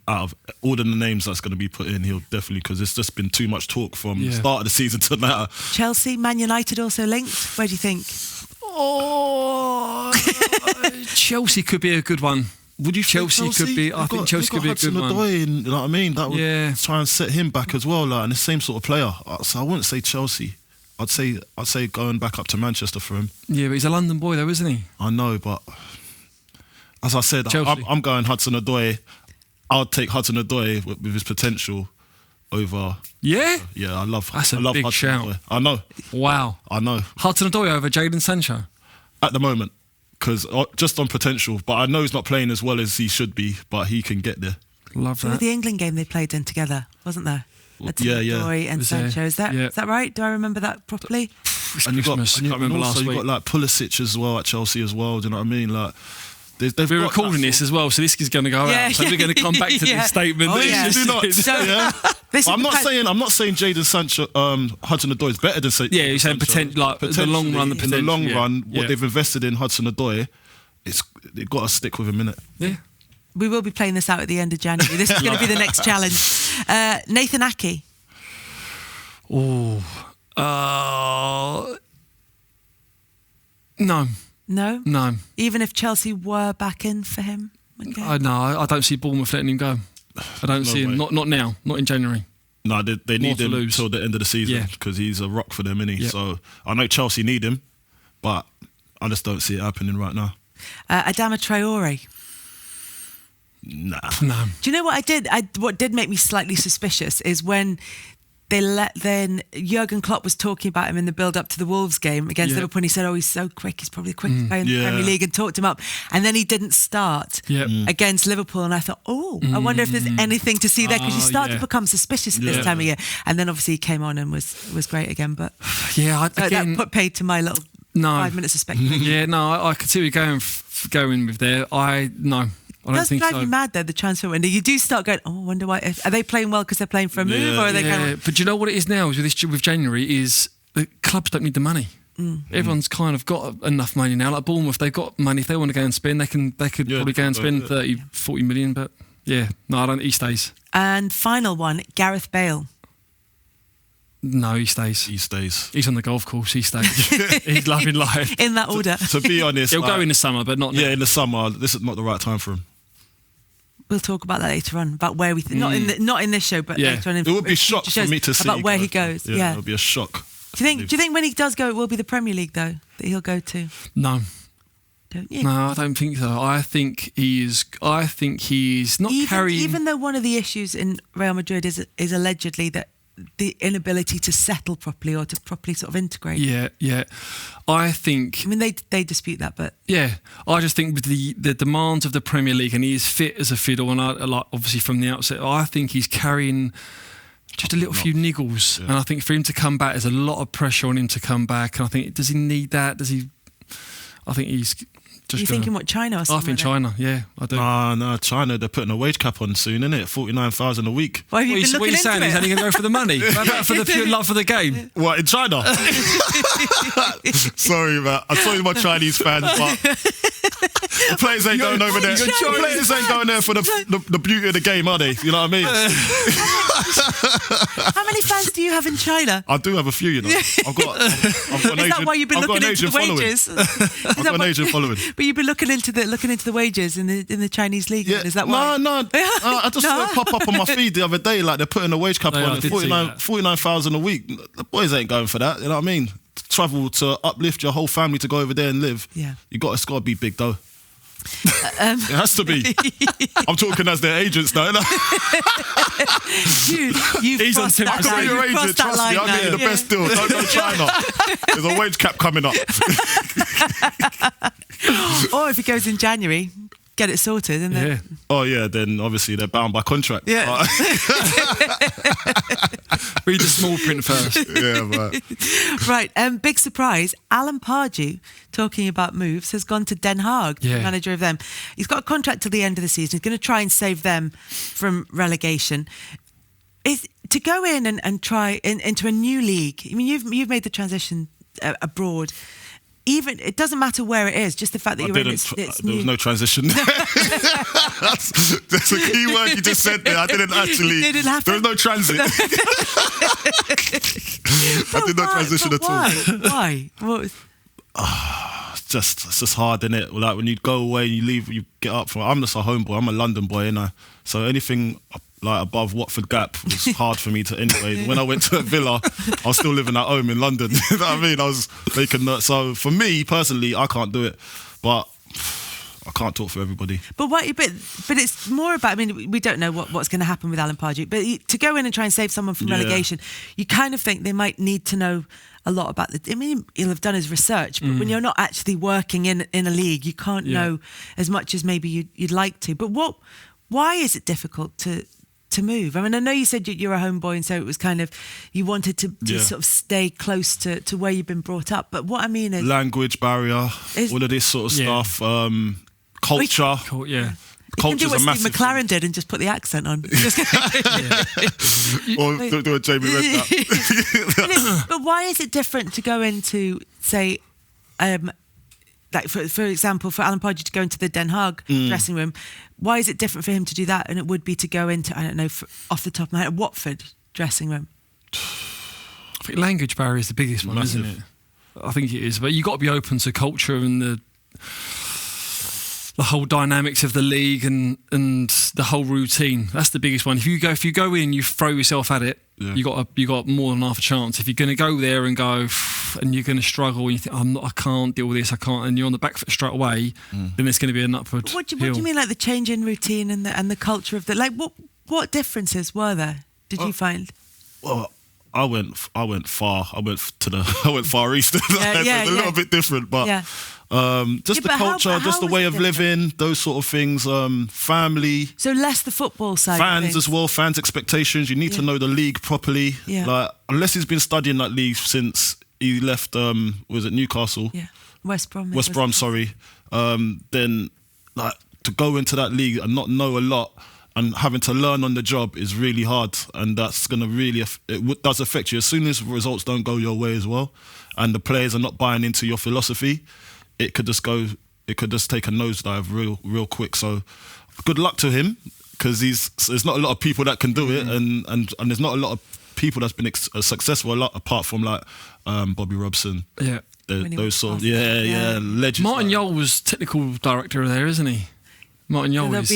Out of all the names that's going to be put in, he'll definitely, because it's just been too much talk from the start of the season to now. Chelsea, Man United also linked. Where do you think? Chelsea could be a good one. Would you? Chelsea could be. I think Chelsea could be a good one. You know what I mean? That would try and set him back as well, and the same sort of player. So I wouldn't say Chelsea. I'd say going back up to Manchester for him. Yeah, but he's a London boy though, isn't he? I know, but as I said, I'm going Hudson-Odoi. I'll take Hudson-Odoi with his potential over. Yeah? Yeah, I love That's a big Hudson-Odoi. shout. I know. Wow. I know. Hudson-Odoi over Jadon Sancho? At the moment. Because just on potential. But I know he's not playing as well as he should be, but he can get there. Love that. The England game they played in together, wasn't there? Hudson-Odoi and Sancho. Is that right? Do I remember that properly? And you've got like Pulisic as well at Chelsea as well. Do you know what I mean? Like, we're recording this as well, so this is going to go out. So we're going to come back to this statement. Oh, yeah. Do not. I'm not saying Jadon Sancho, Hudson-Odoi is better than Sancho. Yeah, you're saying potentially in the long run. In the long run, what they've invested in Hudson-Odoi, they've got to stick with him, innit? Yeah. We will be playing this out at the end of January. This is going to be the next challenge. Nathan Ake. No. No? Even if Chelsea were back in for him? Okay. I don't see Bournemouth letting him go. I don't see him. Not now. Not in January. No, they need him until the end of the season because he's a rock for them, isn't he? So I know Chelsea need him, but I just don't see it happening right now. Adama Traore. No. Do you know what I did? What did make me slightly suspicious is when then Jurgen Klopp was talking about him in the build-up to the Wolves game against Liverpool, and he said, he's so quick, he's probably the quickest player in the Premier League, and talked him up. And then he didn't start against Liverpool, and I thought, I wonder if there's anything to see there, because you start to become suspicious at this time of year. And then obviously he came on and was great again, but that put paid to my little 5 minutes of spectating. I could see where you're going with there. I don't think so. It drives you mad though, the transfer window. You do start going, I wonder why. Are they playing well because they're playing for a move, or are they going? But do you know what it is now? With January, is the clubs don't need the money. Everyone's kind of got enough money now. Like Bournemouth, they've got money. If they want to go and spend, they could probably go and spend 30, 40 million. But I don't. He stays. And final one, Gareth Bale. No, he stays. He's on the golf course. He stays. He's loving life. In that order. To be honest, he'll go in the summer, but not now. Yeah, in the summer. This is not the right time for him. We'll talk about that later on, about where we not in this show, but later on. It would be a shock for me to see about where he goes. Yeah, it would be a shock. Do you think when he does go, it will be the Premier League though that he'll go to? No. Don't you? No, I don't think so. I think he's not carrying. Even though one of the issues in Real Madrid is allegedly that the inability to settle properly or to properly sort of integrate. Yeah. I think. I mean, they dispute that, but yeah, I just think with the demands of the Premier League, and he is fit as a fiddle, and obviously from the outset, I think he's carrying just a little few niggles, and I think for him to come back, there's a lot of pressure on him to come back, and I think, does he need that? Does he? I think he's just. You thinking what, China or something? I think China. Yeah, I do. No, China. They're putting a wage cap on soon, isn't it? 49,000 a week. Why have you been What are you looking saying? into He's it? only going to go for the money, for the pure love for the game. What, in China? Sorry, man. I'm sorry, my Chinese fans, but the players ain't going over there. The players ain't going there for the beauty of the game, are they? You know what I mean? How many fans do you have in China? I do have a few, you know. I've got an Asian. Is that why you've been I've got looking an into Asian the following. wages? I've got an Asian following. But you've been looking into the wages in the Chinese league. Yeah. Is that why? No. I just saw it pop up on my feed the other day, like they're putting a wage cap Yeah, on I it, did see that. 49,000 a week. The boys ain't going for that. You know what I mean? Travel to uplift your whole family to go over there and live. Yeah. It's got to be big though. It has to be. I'm talking as their agents now. You've crossed that I could line. be your You've crossed agent. that Trust line me, I'll get you now. the best deal. Don't go China. There's a wage cap coming up. Or if it goes in January, get it sorted, and then Yeah. Oh yeah, then obviously they're bound by contract. Yeah. Read the small print first. Yeah, but Right, big surprise. Alan Pardew, talking about moves, has gone to Den Haag, Yeah. the manager of them. He's got a contract till the end of the season. He's going to try and save them from relegation. Is to go in and try into a new league. I mean, you've made the transition abroad. Even it doesn't matter where it is, just the fact that you're in it's there new. was no transition. That's a key word you just said there. I didn't actually. It didn't happen. There was no transit. I did not transition at all. Why? What was, It's just hard, isn't it? Like when you go away, you leave, you get up from. I'm just a homeboy. I'm a London boy, innit? So anything like above Watford Gap was hard for me to anyway. When I went to Villa, I was still living at home in London. You know what I mean? I was making that. So for me personally, I can't do it, but I can't talk for everybody. but it's more about. I mean, we don't know what's going to happen with Alan Pardew, but to go in and try and save someone from relegation, you kind of think they might need to know a lot about I mean, he'll have done his research, but when you're not actually working in a league, you can't know as much as maybe you'd like to. But why is it difficult to move? I mean, I know you said you're a homeboy, and so it was kind of you wanted to sort of stay close to where you've been brought up. But what I mean is Language barrier, all of this sort of stuff, culture. Cool, yeah. you can do Culture's what a Steve massive McLaren did and just put the accent on. or do a Jamie Redknapp. But why is it different to go into, say, like for example, for Alan Pardew to go into the Den Haag dressing room? Why is it different for him to do that than it would be to go into, I don't know, off the top of my head, a Watford dressing room? I think language barrier is the biggest one, Massive. isn't it? I think it is, but you've got to be open to culture and the whole dynamics of the league and the whole routine. That's the biggest one. If you go in, you throw yourself at it. Yeah. You got more than half a chance. If you're going to go there and go and you're going to struggle and you think I can't deal with this, I can't, and you're on the back foot straight away, then it's going to be an upward. What do you mean, like the change in routine and the culture of the like? What differences were there? Did you find? Well, I went far. I went far east. Yeah, It's a little bit different, but just the but culture, how just the was way it of different? living, those sort of things. Family, So less the football side. of fans things. as well. Fans' expectations. You need to know the league properly. Yeah. Like unless he's been studying that league since he left. Was it Newcastle? Yeah, West Brom. West Brom, sorry. Then like to go into that league and not know a lot and having to learn on the job is really hard, and that's going to really does affect you as soon as results don't go your way as well, and the players are not buying into your philosophy. It could just take a nosedive real quick. So good luck to him, because there's not a lot of people that can do it, and there's not a lot of people that's been successful a lot apart from like Bobby Robson. Yeah. Those sort of legends. Martin like. Yole was technical director there, isn't he? Martin Yole is.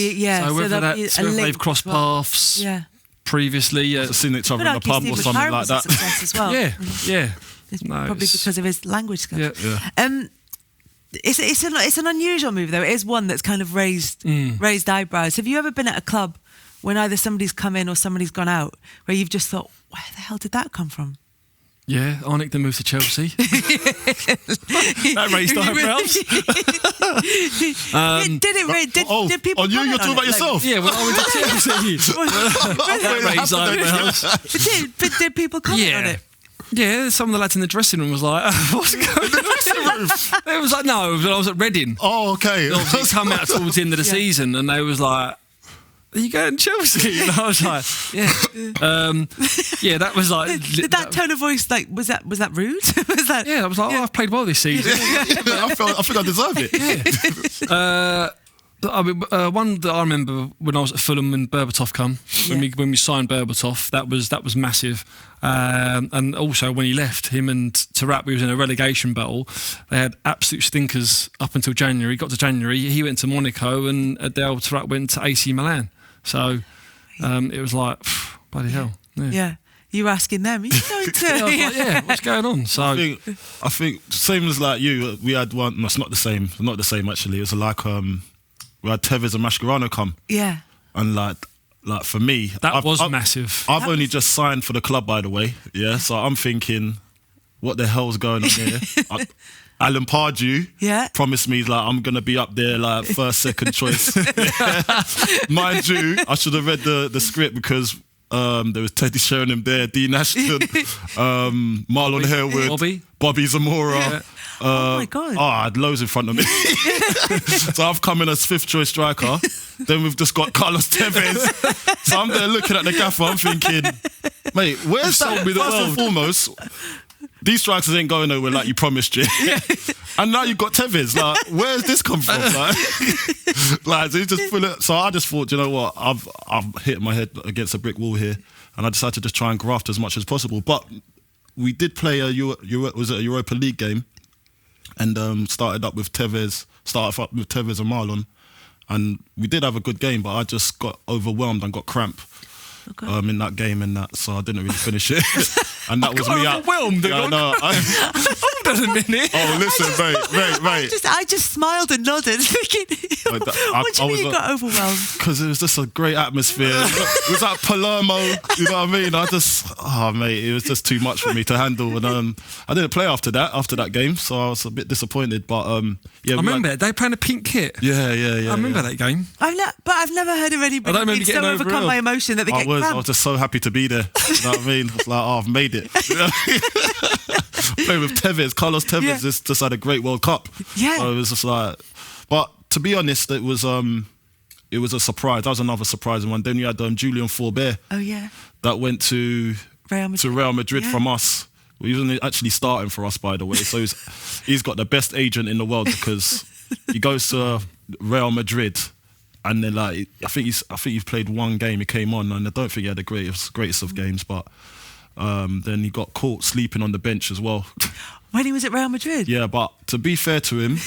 So whether there'll be a whether link they've crossed as well. paths Yeah. previously. I've seen each other But in the argue pub Steve or something McLaren like was a that. success as well. Yeah. It's No, probably it's- because of his language skills. Yeah. It's an unusual move though. It is one that's kind of raised eyebrows. Have you ever been at a club when either somebody's come in or somebody's gone out where you've just thought, where the hell did that come from? Yeah, Arnick then moved to Chelsea. That raised eyebrows. Did people? You're comment talking on about it? yourself? Yeah, when I went to Chelsea. That raised eyebrows. But did people comment on it? Yeah, some of the lads in the dressing room was like, what's going on? It was like, no, I was at Reading. Oh, okay. Obviously, it come out towards the end of the season, and they was like, "Are you going to Chelsea?" And I was like, "Yeah, yeah." That was like that tone of voice. Like, was that rude? Was that? Yeah, I was like, "Oh, I've played well this season." I think I deserve it. Yeah. I mean, one that I remember when I was at Fulham when Berbatov come, when we signed Berbatov, that was massive. And also when he left, him and Tarap, we was in a relegation battle. They had absolute stinkers up until January. Got to January, he went to Monaco, and Adel Tarap went to AC Milan. So it was like, bloody hell. Yeah. You were asking them, are you going to? I was like, yeah, what's going on? So I think same as like you. We had one. No, it's not the same. Not the same actually. It was like we had Tevez and Mascherano come. Yeah. And like for me, that was massive. I've only just signed for the club, by the way. Yeah. So I'm thinking, what the hell's going on here? Alan Pardew promised me like I'm gonna be up there like first, second choice. Mind you, I should have read the script because there was Teddy Sheringham there, Dean Ashton, Marlon Harewood, Bobby Zamora. Yeah. Oh my God. I had loads in front of me. So I've come in as fifth choice striker. Then we've just got Carlos Tevez. So I'm there looking at the gaffer, I'm thinking, mate, where's that? First and foremost, these strikers ain't going nowhere like you promised, you. And now you've got Tevez. Like, where's this come from? Like so, so I just thought, you know what? I've hit my head against a brick wall here, and I decided to just try and graft as much as possible. But we did play a Europa League game, and started off with Tevez and Marlon, and we did have a good game, but I just got overwhelmed and got cramp. In that game and that, so I didn't really finish it. And that was me overwhelmed. Yeah, no, hold on a minute. Oh, listen, mate. I just smiled and nodded, thinking, what do you mean you got overwhelmed? Because it was just a great atmosphere. It was like Palermo, you know what I mean? Mate, it was just too much for me to handle. And I didn't play after that game, so I was a bit disappointed. But yeah, I remember it. They playing a pink kit. Yeah. I remember that game. I've never heard of anybody being so overcome by emotion that they get cramp. I was just so happy to be there. You know what I mean? I was like, I've made it. Playing with Tevez, Carlos Tevez just had a great World Cup. Yeah. So it was just like, but to be honest, it was a surprise. That was another surprising one. Then you had Julien Faubert. Oh yeah. That went to Real Madrid from us. He wasn't actually starting for us, by the way. So he's got the best agent in the world because he goes to Real Madrid. And then, like, I think he's played one game. He came on, and I don't think he had the greatest of games. But then he got caught sleeping on the bench as well. When he was at Real Madrid. Yeah, but to be fair to him,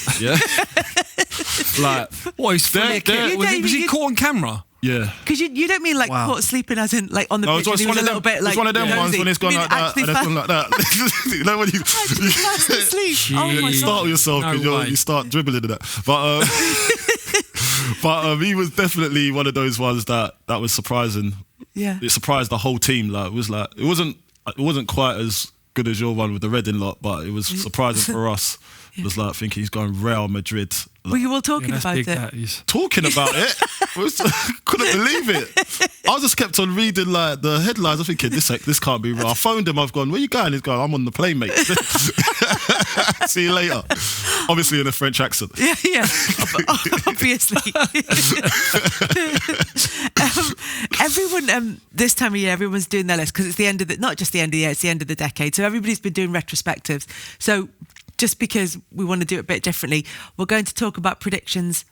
like, what he's was he caught on camera? Yeah. Because you don't mean like caught sleeping as in like on the bench. It's one of them ones when it's gone like that and it's gone like that. You know when you fast asleep. Oh my God. Start yourself because you start dribbling in that. But but he was definitely one of those ones that was surprising. Yeah. It surprised the whole team. Like it wasn't quite as good as your one with the Reading lot, but it was surprising for us. It was like thinking he's going Real Madrid. Were you all talking about it? Talking about it? Couldn't believe it. I just kept on reading like the headlines. I'm thinking, this can't be real. I phoned him. I've gone, where you going? He's going, I'm on the plane, mate. See you later. Obviously in a French accent. Yeah. Obviously. Everyone, this time of year, everyone's doing their list because it's the end of not just the end of the year, it's the end of the decade. So everybody's been doing retrospectives. So just because we want to do it a bit differently, we're going to talk about predictions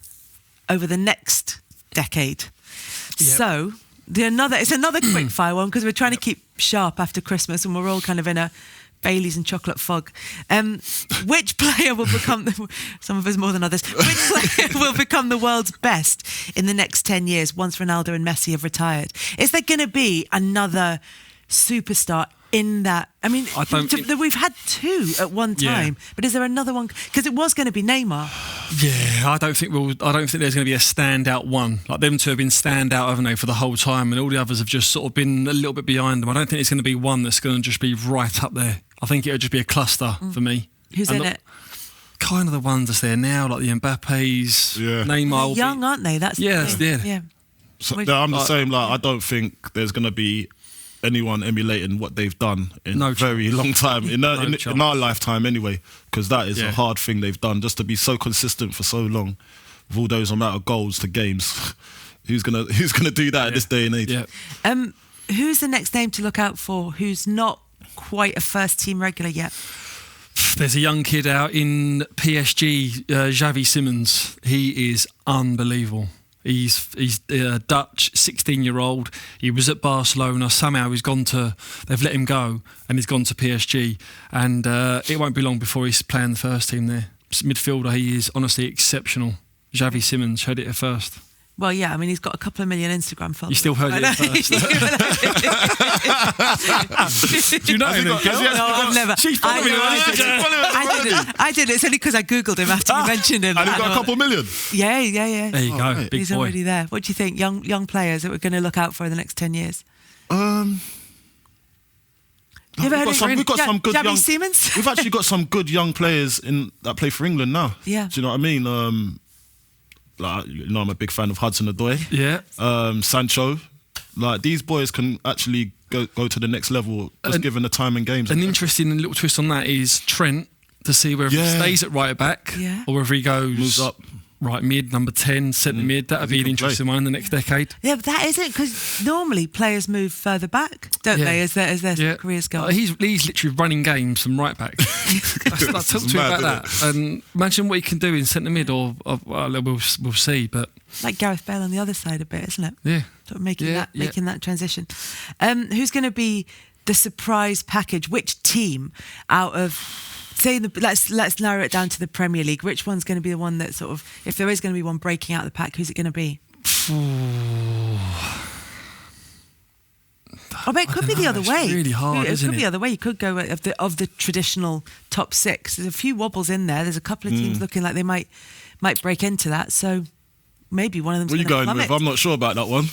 over the next decade. Yep. So it's another quick fire one because we're trying to keep sharp after Christmas and we're all kind of in a Baileys and chocolate fog. Which player will become some of us more than others? Which player will become the world's best in the next 10 years once Ronaldo and Messi have retired? Is there going to be another superstar in that? I mean, we've had two at one time, but is there another one? Because it was going to be Neymar. Yeah, I don't think there's going to be a standout one. Like them two have been standout, haven't they, for the whole time, and all the others have just sort of been a little bit behind them. I don't think it's going to be one that's going to just be right up there. I think it'll just be a cluster for me. Who's in it? Kind of the ones that's there now, like the Mbappes, Neymar. They're young, aren't they? Yeah. So I'm the same. Like, I don't think there's going to be anyone emulating what they've done in No a very long time, in our lifetime anyway, because that is a hard thing they've done, just to be so consistent for so long with all those amount of goals to games. Who's gonna do that at this day and age? Yeah. Who's the next name to look out for who's not quite a first team regular yet? There's a young kid out in PSG, Xavi Simons. He is unbelievable. He's Dutch, 16-year-old. He was at Barcelona. Somehow they've let him go, and he's gone to PSG. And it won't be long before he's playing the first team there. Midfielder, he is honestly exceptional. Xavi Simons, heard it at first. Well, yeah, I mean, he's got a couple of million Instagram followers. You still heard it first. Do you know him? No, I've never. She's following him. I did. It's only because I Googled him after you mentioned him. And he's got a couple million. Yeah. There you go. Right. Big He's boy. already there. What do you think? Young players that we're going to look out for in the next 10 years? We've got some good Xavi young. Simons? We've actually got some good young players that play for England now. Yeah. Do you know what I mean? I'm a big fan of Hudson-Odoi. Yeah. Sancho. Like, these boys can actually go to the next level just given the time and games. An interesting little twist on that is Trent, to see whether he stays at right back or whether he moves goes up. right mid, number 10, centre mid. That would be an interesting one in the next decade. Yeah, but that isn't, because normally players move further back, don't they, as their careers go on? He's literally running games from right back. Talk to me about that. And imagine what he can do in centre mid, or we'll see. But like Gareth Bale on the other side a bit, isn't it? Yeah. Sort of making that transition. Who's going to be the surprise package? Which team out of... let's narrow it down to the Premier League. Which one's going to be the one that sort of, if there is going to be one breaking out of the pack, who's it going to be? But it could be the other way. It's really hard, It isn't could it? be the other way. You could go of the traditional top six. There's a few wobbles in there. There's a couple of teams looking like they might break into that. So maybe one of them's What are you going with? plummet. I'm not sure about that one.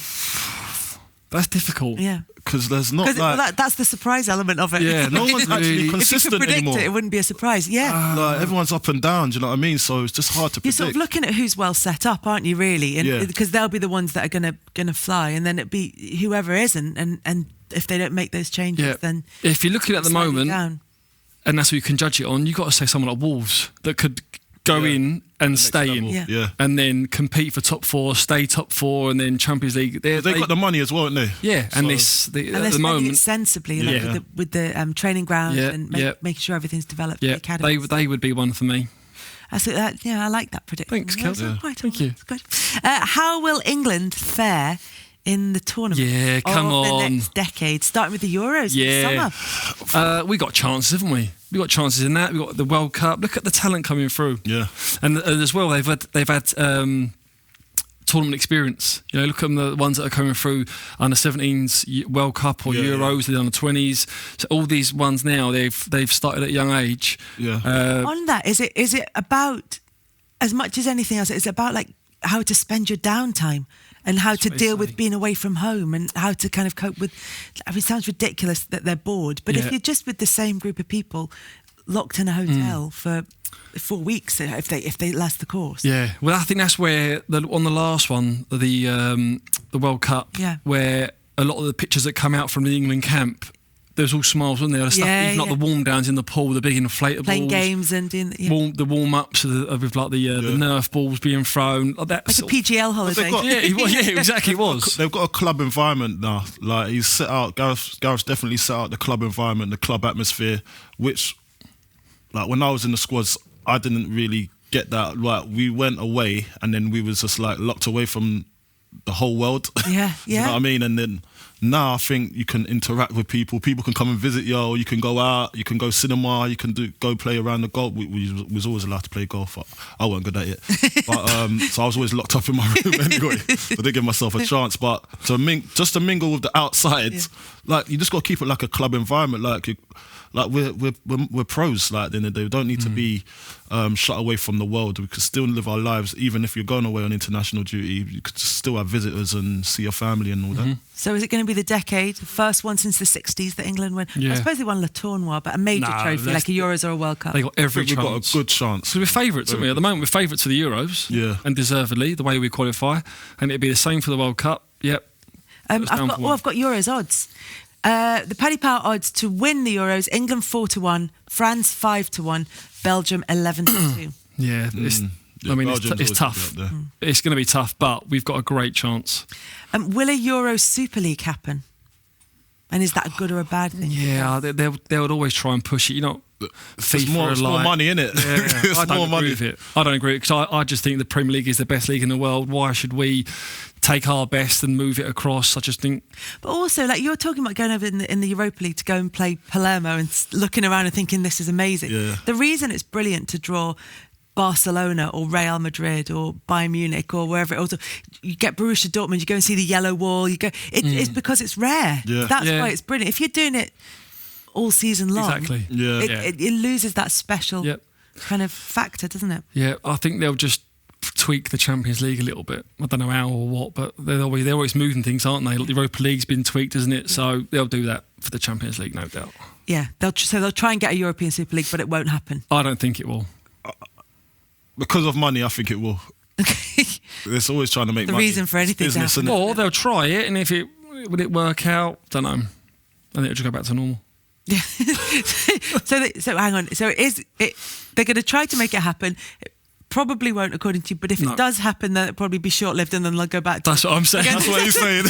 That's difficult. Yeah. Because there's not like... that's the surprise element of it. Yeah, no one's actually If you consistent could predict anymore. it wouldn't be a surprise. Yeah. Like, everyone's up and down, do you know what I mean? So it's just hard to You're predict. sort of looking at who's well set up, aren't you, really? And because they'll be the ones that are gonna fly, and then it'd be whoever isn't, and if they don't make those changes, then if you're looking at the slightly moment, down. and that's what you can judge it on, you've got to say someone like Wolves that could go in and stay in, Yeah. and then compete for top four, stay top four, and then Champions League. They've got the money as well, haven't they? Yeah, So- and And at they're the spending moment, it sensibly, like with the training grounds and making sure everything's developed. For the academy. they would be one for me. I like that prediction. Thanks, Kel. Thank you. It's good. How will England fare in the tournament? Yeah, come of on. the next decade, starting with the Euros in the summer. We got chances, haven't we? We got chances in that. We got the World Cup. Look at the talent coming through. Yeah, and as well they've had tournament experience. You know, look at the ones that are coming through under 17s World Cup or Euros, the under 20s. So all these ones now they've started at a young age. Yeah. On that, is it about, as much as anything else, it's about like how to spend your downtime and how to deal with being away from home and how to kind of cope with... I mean, it sounds ridiculous that they're bored, but if you're just with the same group of people locked in a hotel for 4 weeks, if they last the course. Yeah, well, I think that's where, on the last one, the World Cup, where a lot of the pictures that come out from the England camp, there's all smiles, wasn't there? Even like the warm downs in the pool, the big inflatables, playing games and doing the warm ups with like the Nerf balls being thrown, like that. Like a PGL holiday. Exactly. It was. They've got a club environment now. Like, he's set out. Gareth's definitely set out the club environment, the club atmosphere, which, like, when I was in the squads, I didn't really get that. Like, we went away and then we was just like locked away from the whole world. Yeah. You know what I mean? And then now I think you can interact with people. People can come and visit you, or you can go out, you can go cinema, you can go play around the golf. We was always allowed to play golf. I wasn't good at it. But, so I was always locked up in my room anyway. I didn't give myself a chance. But just to mingle with the outside, like, you just got to keep it like a club environment. Like we're pros. Like, at the end of the day, we don't need to be shut away from the world. We could still live our lives, even if you're going away on international duty. You could still have visitors and see your family and all that. So is it going to be the decade, the first one since the 60s that England won? Yeah. I suppose they won Le Tournoi, but a major trophy like a Euros or a World Cup. They got every chance. We've got a good chance. So we're favourites, aren't we? At the moment, we're favourites for the Euros. Yeah. And deservedly, the way we qualify. And it'd be the same for the World Cup. Yep. I've got Euros odds. The Paddy Power odds to win the Euros: England 4-1, France 5-1, Belgium 11-2. Yeah, I mean, it's tough. It's going to be tough, but we've got a great chance. Will a Euro Super League happen? And is that a good or a bad thing? Yeah, they would always try and push it. You know, it's more money in it. Yeah, I don't agree with it. I don't agree because I just think the Premier League is the best league in the world. Why should we take our best and move it across? I just think. But also, like you're talking about going over in the Europa League to go and play Palermo and looking around and thinking this is amazing. Yeah. The reason it's brilliant to draw Barcelona or Real Madrid or Bayern Munich or wherever. Also, you get Borussia Dortmund, you go and see the yellow wall. You go. It's because it's rare. Yeah. That's why it's brilliant. If you're doing it all season long, it loses that special kind of factor, doesn't it? Yeah, I think they'll just tweak the Champions League a little bit. I don't know how or what, but they're always moving things, aren't they? The Europa League's been tweaked, isn't it? So they'll do that for the Champions League, no doubt. Yeah, they'll try and get a European Super League, but it won't happen. I don't think it will. Because of money, I think it will. It's always trying to make money. The reason for anything to happen. Or they'll try it, and if it would it work out, don't know. I think it'll just go back to normal. Yeah. So hang on. So they're going to try to make it happen. It probably won't, according to you. But if it does happen, then it'll probably be short-lived, and then they'll go back to. That's what I'm saying. That's what he's saying.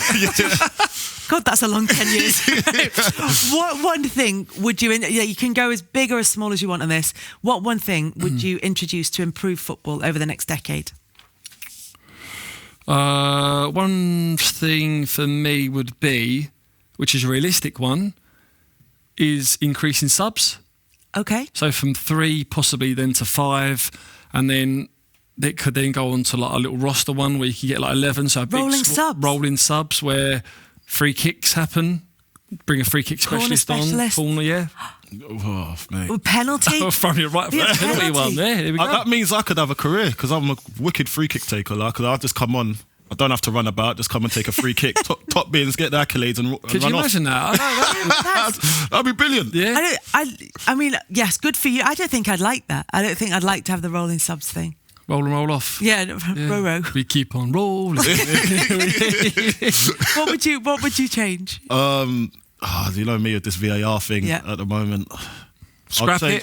God, that's a long 10 years. What one thing would you... you can go as big or as small as you want on this. What one thing would you introduce to improve football over the next decade? One thing for me would be, which is a realistic one, is increasing subs. Okay. So from 3 possibly then to 5, and then it could then go on to like a little roster one where you can get like 11. So a big rolling subs where free kicks happen. Bring a free kick specialist on. Corner, yeah. Oh, mate. Penalty? From your right, penalty one there. Here we go. That means I could have a career because I'm a wicked free kick taker. Like, I'll just come on. I don't have to run about. Just come and take a free kick. Top bins, get the accolades, and Could run you imagine off. that? That'd be brilliant. Yeah. I mean, yes, good for you. I don't think I'd like that. I don't think I'd like to have the rolling subs thing. Roll and roll off. Yeah. Row. We keep on rolling. What would you change? You know me with this VAR thing at the moment. Scrap it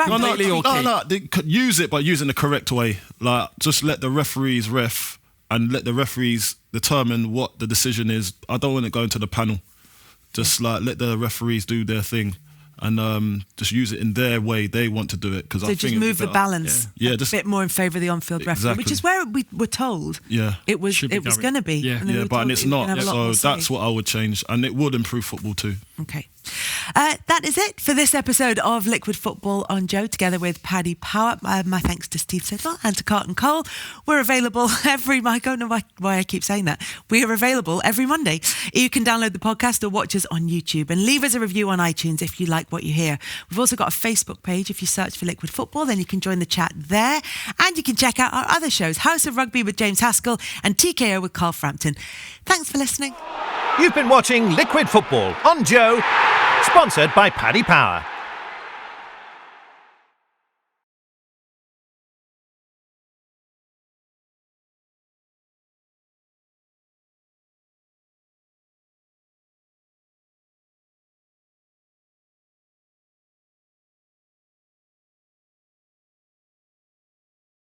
completely or keep? Use it, but use it in the correct way. Like, just let the referees ref and let the referees determine what the decision is. I don't want it going to the panel. Just like let the referees do their thing and just use it in their way they want to do it. So just move the balance a bit more in favour of the on-field referee, which is where we were told it was going to be. Yeah, but it's not. So that's what I would change, and it would improve football too. Okay. That is it for this episode of Liquid Football on Joe, together with Paddy Power. My thanks to Steve Sidwell and to Carlton Cole. We're available I don't know why I keep saying that. We are available every Monday. You can download the podcast or watch us on YouTube and leave us a review on iTunes if you like what you hear. We've also got a Facebook page. If you search for Liquid Football, then you can join the chat there. And you can check out our other shows, House of Rugby with James Haskell and TKO with Carl Frampton. Thanks for listening. You've been watching Liquid Football on Joe, sponsored by Paddy Power.